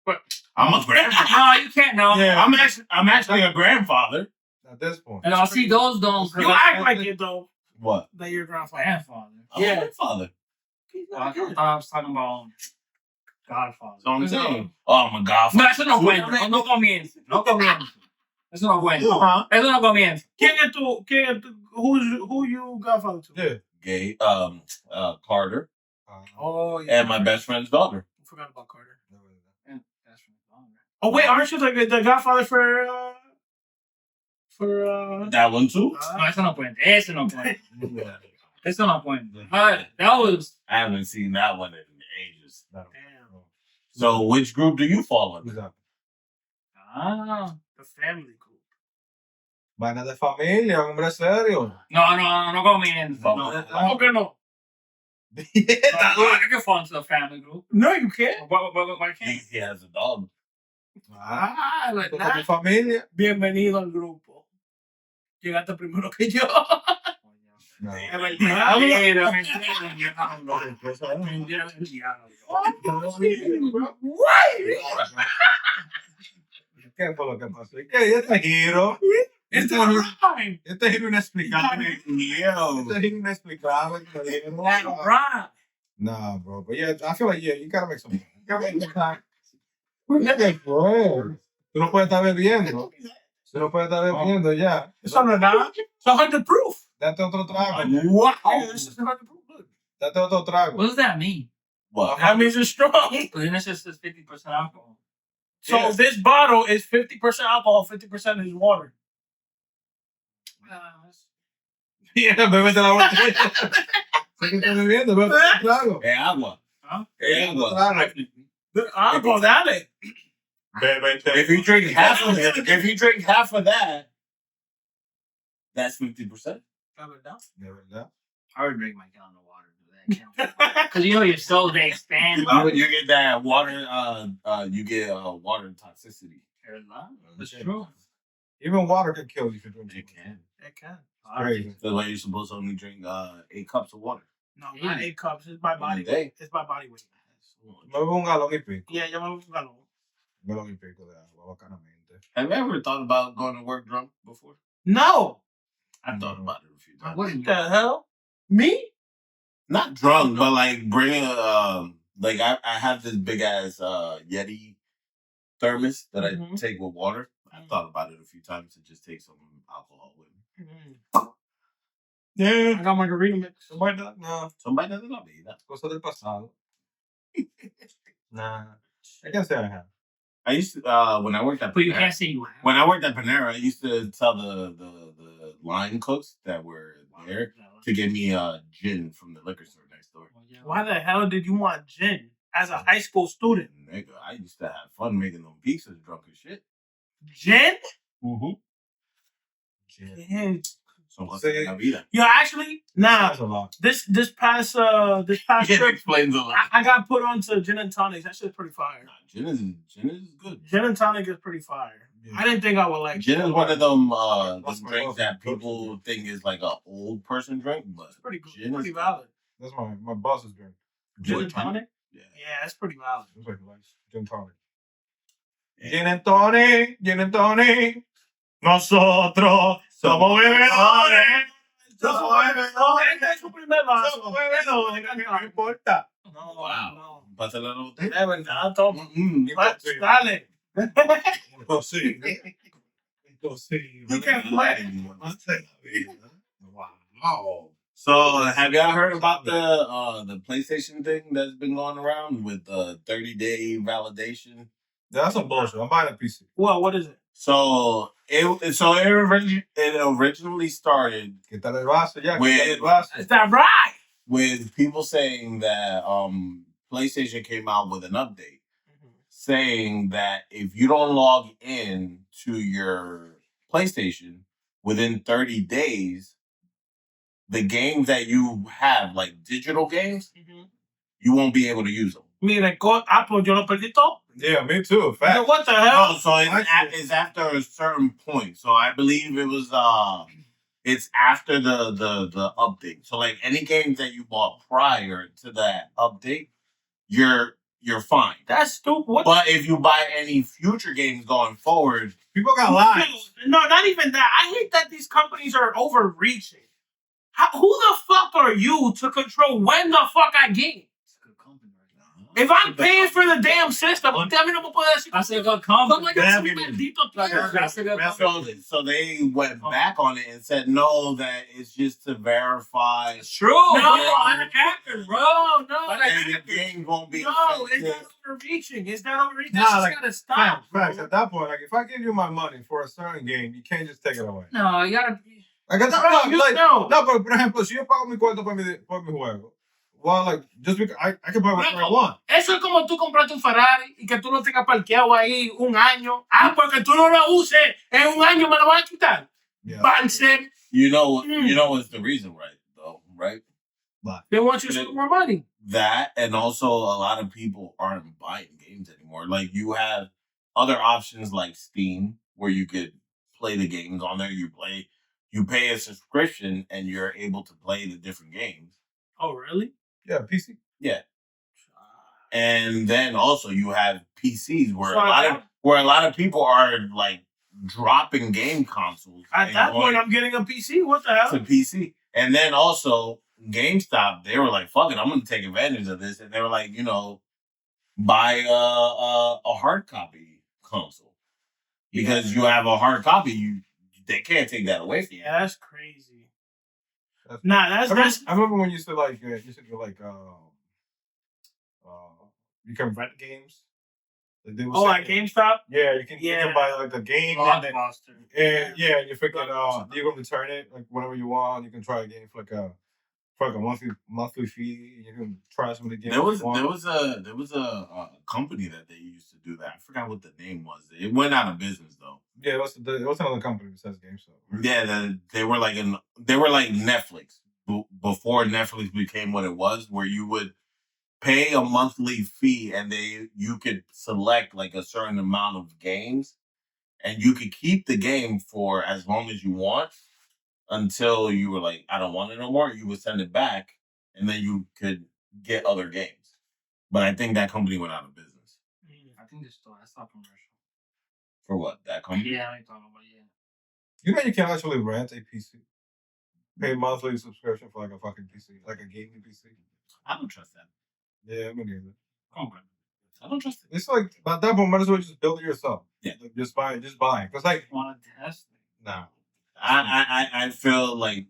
But I'm a grandfather. No, you can't know. Yeah. I'm actually a grandfather. At this point. And I'll see those don't. You act like it though. What? That you're grandfather. I'm a grandfather. I thought I was talking about Godfather. So I'm saying, I'm a godfather. No, eso no cuenta. No comienza. Eso no cuenta. Eso no comienza. ¿Quién es tu? Who you godfather to? Yeah. Gay. Carter. Oh yeah. And my best friend's daughter. I forgot about Carter. And that's from Barber. Oh wait, aren't you the godfather for? That one too? No, eso no cuenta. Eso no cuenta. Eso no cuenta. That was. I haven't seen that one in ages. Damn. So which group do you fall in? The family group. Vaina de familia, hombre serio. No comienza. No, que no. I can fall into the family group. No, you can't. Why can't? He has a dog. Como familia. Bienvenido al grupo. Llegaste primero que yo. No. Es verdad. ¿Qué fue lo que pasó? ¿Qué? Este giro. Este giro inexplicable. Este giro inexplicable. Nah, bro. But yeah, I feel like, you gotta make some money. You gotta make some time. ¿Qué fue? Tú no puedes estar bebiendo. Tú no puedes estar bebiendo ya. Eso no es nada. It's 100 proof. Date otro trago. Wow. This is 100 proof. Date otro trago. What does that mean? What? That means it's strong. Then it just says 50% alcohol. So this bottle is 50% alcohol, 50% is water. Yeah, bébete la botella. Sé que estás bebiendo, bébete el trago. Es agua. Huh? Es agua. Alcohol, dale. If you drink half of that, that's 50%. I would drink my gallon of water. Because your cells they expand. You get that water. You get water toxicity. That's true. Even water can kill you if you drink too It much. can. It can. Crazy. That's why you're supposed to only drink 8 cups of water. No, not 8 cups. It's my body day. weight. It's my body weight. Me bebo un galón y pico. Yeah, yo me bebo un galón. Un galón y pico de agua, bacanamente. Have you ever thought about going to work drunk before? No. I thought about it a few times. What the hell? Me? Not drunk, but like bringing like I have this big ass Yeti thermos that I take with water. I thought about it a few times to just take some alcohol with me. Yeah, I got margarita mix. No, Somebody doesn't love me. That's cosa del pasado. Nah. I can say I have. I used to when I worked at But you Panera, can't say you have. when I worked at Panera, I used to tell the line cooks that were there to give me gin from the liquor store next door. Why the hell did you want gin as a high school student? Nigga, I used to have fun making them pizzas drunk as shit. Gin? Gin. Yeah. So what's Say- la vida? Yo, actually, nah. That's a lot. This past It trip, explains a lot. I got put onto gin and tonics. That shit's pretty fire. Nah, gin is good. Gin and tonic is pretty fire. Yeah. I didn't think I would like Gin is one of them That's my drinks most that go-to people drink. think is like a old person drink, but It's pretty good. gin Pretty is valid. That's my boss's drink. Gin What and kind? tonic? Yeah. Yeah, that's pretty valid. It's like gin tonic. Gin and tonic, gin and tonic. Nosotros somos bebedores. Somos bebedores. Es su primer vaso. Somos bebedores. No importa. No, Wow. no. Pásale la botella. De verdad, toma. Imposible. Dale. Imposible. Imposible. ¿Y qué fue? Wow. So, have y'all heard about the PlayStation thing that's been going around with 30-day validation? That's some bullshit. I'm buying a PC. What is it? So it originally started Quítale el vaso ya. With- Quítale el vaso. Is that right? with people saying that PlayStation came out with an update saying that if you don't log in to your PlayStation within 30 days, the games that you have, like digital games, you won't be able to use them. Mire, Apple, yo lo perdí todo. Yeah, me too. Yo, Fact. what the hell? No, so it's after a certain point. So I believe it was it's after the update. So like any games that you bought prior to that update, you're fine. That's stupid. What? But if you buy any future games going forward, People got lies. No, not even that. I hate that these companies are overreaching. Who the fuck are you to control when the fuck I game? If I'm paying for the damn system, usted a mí no me puede decir. That's a good comment. ¿Cómo yo soy un maldito tío? That's a good comment. so they went back on it and said no, that it's just to verify. It's true. No, bro. I'm an actor, bro. No, And the game won't be. no, it's affected. not overreaching. It's not overreaching. Nah, That's just like, gotta stop. Facts. At that point, like, if I give you my money for a certain game, you can't just take it away. No, you gotta. Like, at that No, point, you like, know. no, but por ejemplo, si yo pago mi cuarto por mi juego, well, like, just because I can buy whatever I want. Eso es como tú compraste un Ferrari y que tú lo tengas parqueado ahí un año. Ah, porque tú no lo uses. En un año me lo van a quitar. Yeah. Bansen. You know what's the reason, right? Though, right? They want you to spend more money. That, and also a lot of people aren't buying games anymore. Like you have other options like Steam, where you could play the games on there. You pay a subscription, and you're able to play the different games. Oh, really? Yeah, PC. Yeah. And then also you have PCs where So a lot of people are like dropping game consoles. At and that point, going I'm getting a PC. What the hell? to PC. And then also GameStop, they were like, fuck it, I'm gonna take advantage of this. And they were like, buy a hard copy console. Because you have a hard copy, they can't take that away from you. Yeah, that's crazy. Nah, that's I remember when you used to like, you can rent games. Like they would say- at GameStop. Yeah, you can buy like a game. And then, Blockbuster. yeah, you freaking you're gonna return it like whenever you want. You can try a game for like for like a monthly fee. You can try some of the games. There was a company that they used to do that. I forgot what the name was. It went out of business though. Yeah, what's another company besides GameStop? Yeah, they were like Netflix before Netflix became what it was, where you would pay a monthly fee and you could select like a certain amount of games, and you could keep the game for as long as you want until you were like, I don't want it no more. You would send it back, and then you could get other games. But I think that company went out of business. I think I saw a commercial. For what? That company? Yeah, I ain't talking about You know you can actually rent a PC. Pay monthly subscription for like a fucking PC, like a gaming PC. I don't trust that. Yeah, me neither. I don't trust it. It's like by that point, might as well just build it yourself. Yeah. Like, just buy it. Because like, want to test it. nah. I feel like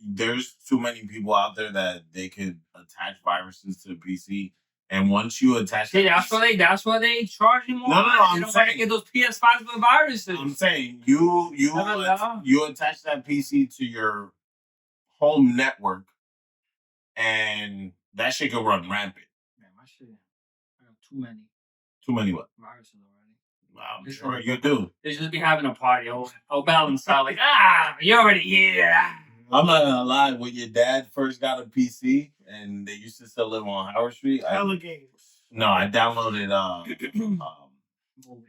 there's too many people out there that they could attach viruses to the PC, and once you attach, See, that's why they charge you more. No, I'm I'm don't saying- want to get those PS5s with viruses. I'm saying you attach that PC to your home network, and that shit could run rampant. Man, my shit. I got too many Too many what? viruses already. I'm sure you do. They just be having a party. Oh, balance out like, you're already here. I'm not gonna lie. When your dad first got a PC and they used to still live on Howard Street, I downloaded Movies.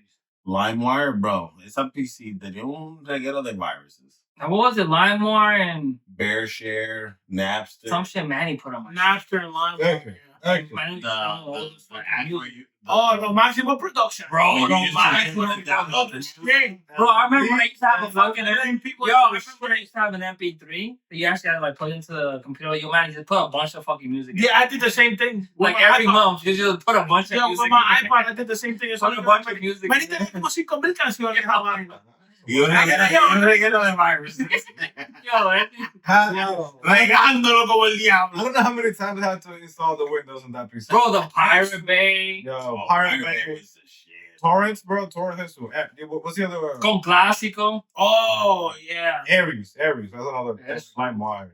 LimeWire, bro. It's a PC that don't get other viruses. Now, what was it? LimeWire and BearShare, Napster. some shit Manny put on my Napster and Lime. Okay. Manny The Maximum production. Bro, you no, used to Maximum download production. the Bro, I remember when I used to have a fucking people. Yo, I remember when I used to have an MP3 that you actually had to like put into the computer. You man, just put a bunch of fucking music. Yeah, I did the same thing. Like With my every iPod. month, you just put a bunch of Yo, music. with my iPod, I did the same thing. Put a bunch of music. Man, tenía como 5,000 canciones. Yo reguero de viruses. Yo, Regándolo como el I diablo. don't know how many times I had to install the Windows on that PC. bro, the Pirate Bay. Yo, Pirate Bay. was the shit. Torrents, bro. Torrents. What's the other one? Con Clásico. Oh, yeah. Aries. That's another. Yes. LimeWire.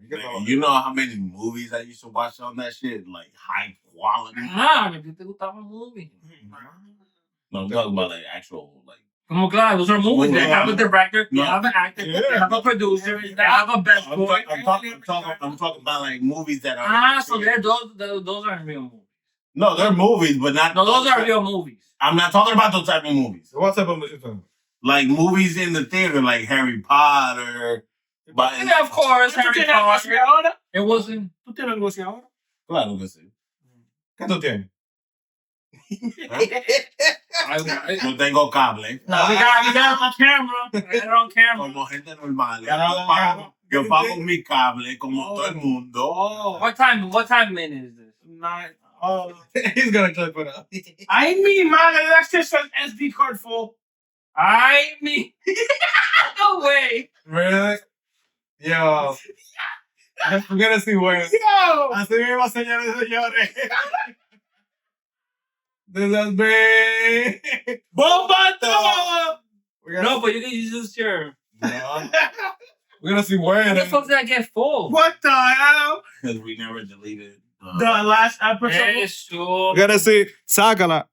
You know how many movies I used to watch on that shit? Like high quality. Ah, que te gustaba un movie. No, I'm talking about like actual like. Como claro, those are movies. They have a director, they No. have an actor, Yeah. they have a producer, they have a best I'm boy. talking about like movies that are. So those aren't real movies. No, they're movies, but not. No, those are real movies. I'm not talking about those type of movies. What type of music? Like movies in the theater, like Harry Potter. But Yeah, of course, ¿Tú Harry tienes negocio Potter. ahora? It wasn't. ¿Tú tienes negocio ahora? Claro que sí. ¿Qué tú tienes? No tengo cable. No, we got it on camera. We got it on camera. Como gente normal. no. Yo pago mi cable como todo el mundo. Oh. What time minute is this? Nine. Oh. He's gonna clip it up. I mean, man, that's just an SD card full. I mean, no way. Really? Yo. We're gonna see where. Yo! Así mismo, señores y señores. This has been Bomba'to! No, but you can use your. No. We're gonna see where. How the fuck did I get full? What the hell? Because we never deleted. The last episode. Eso. We're gonna see. Sácala.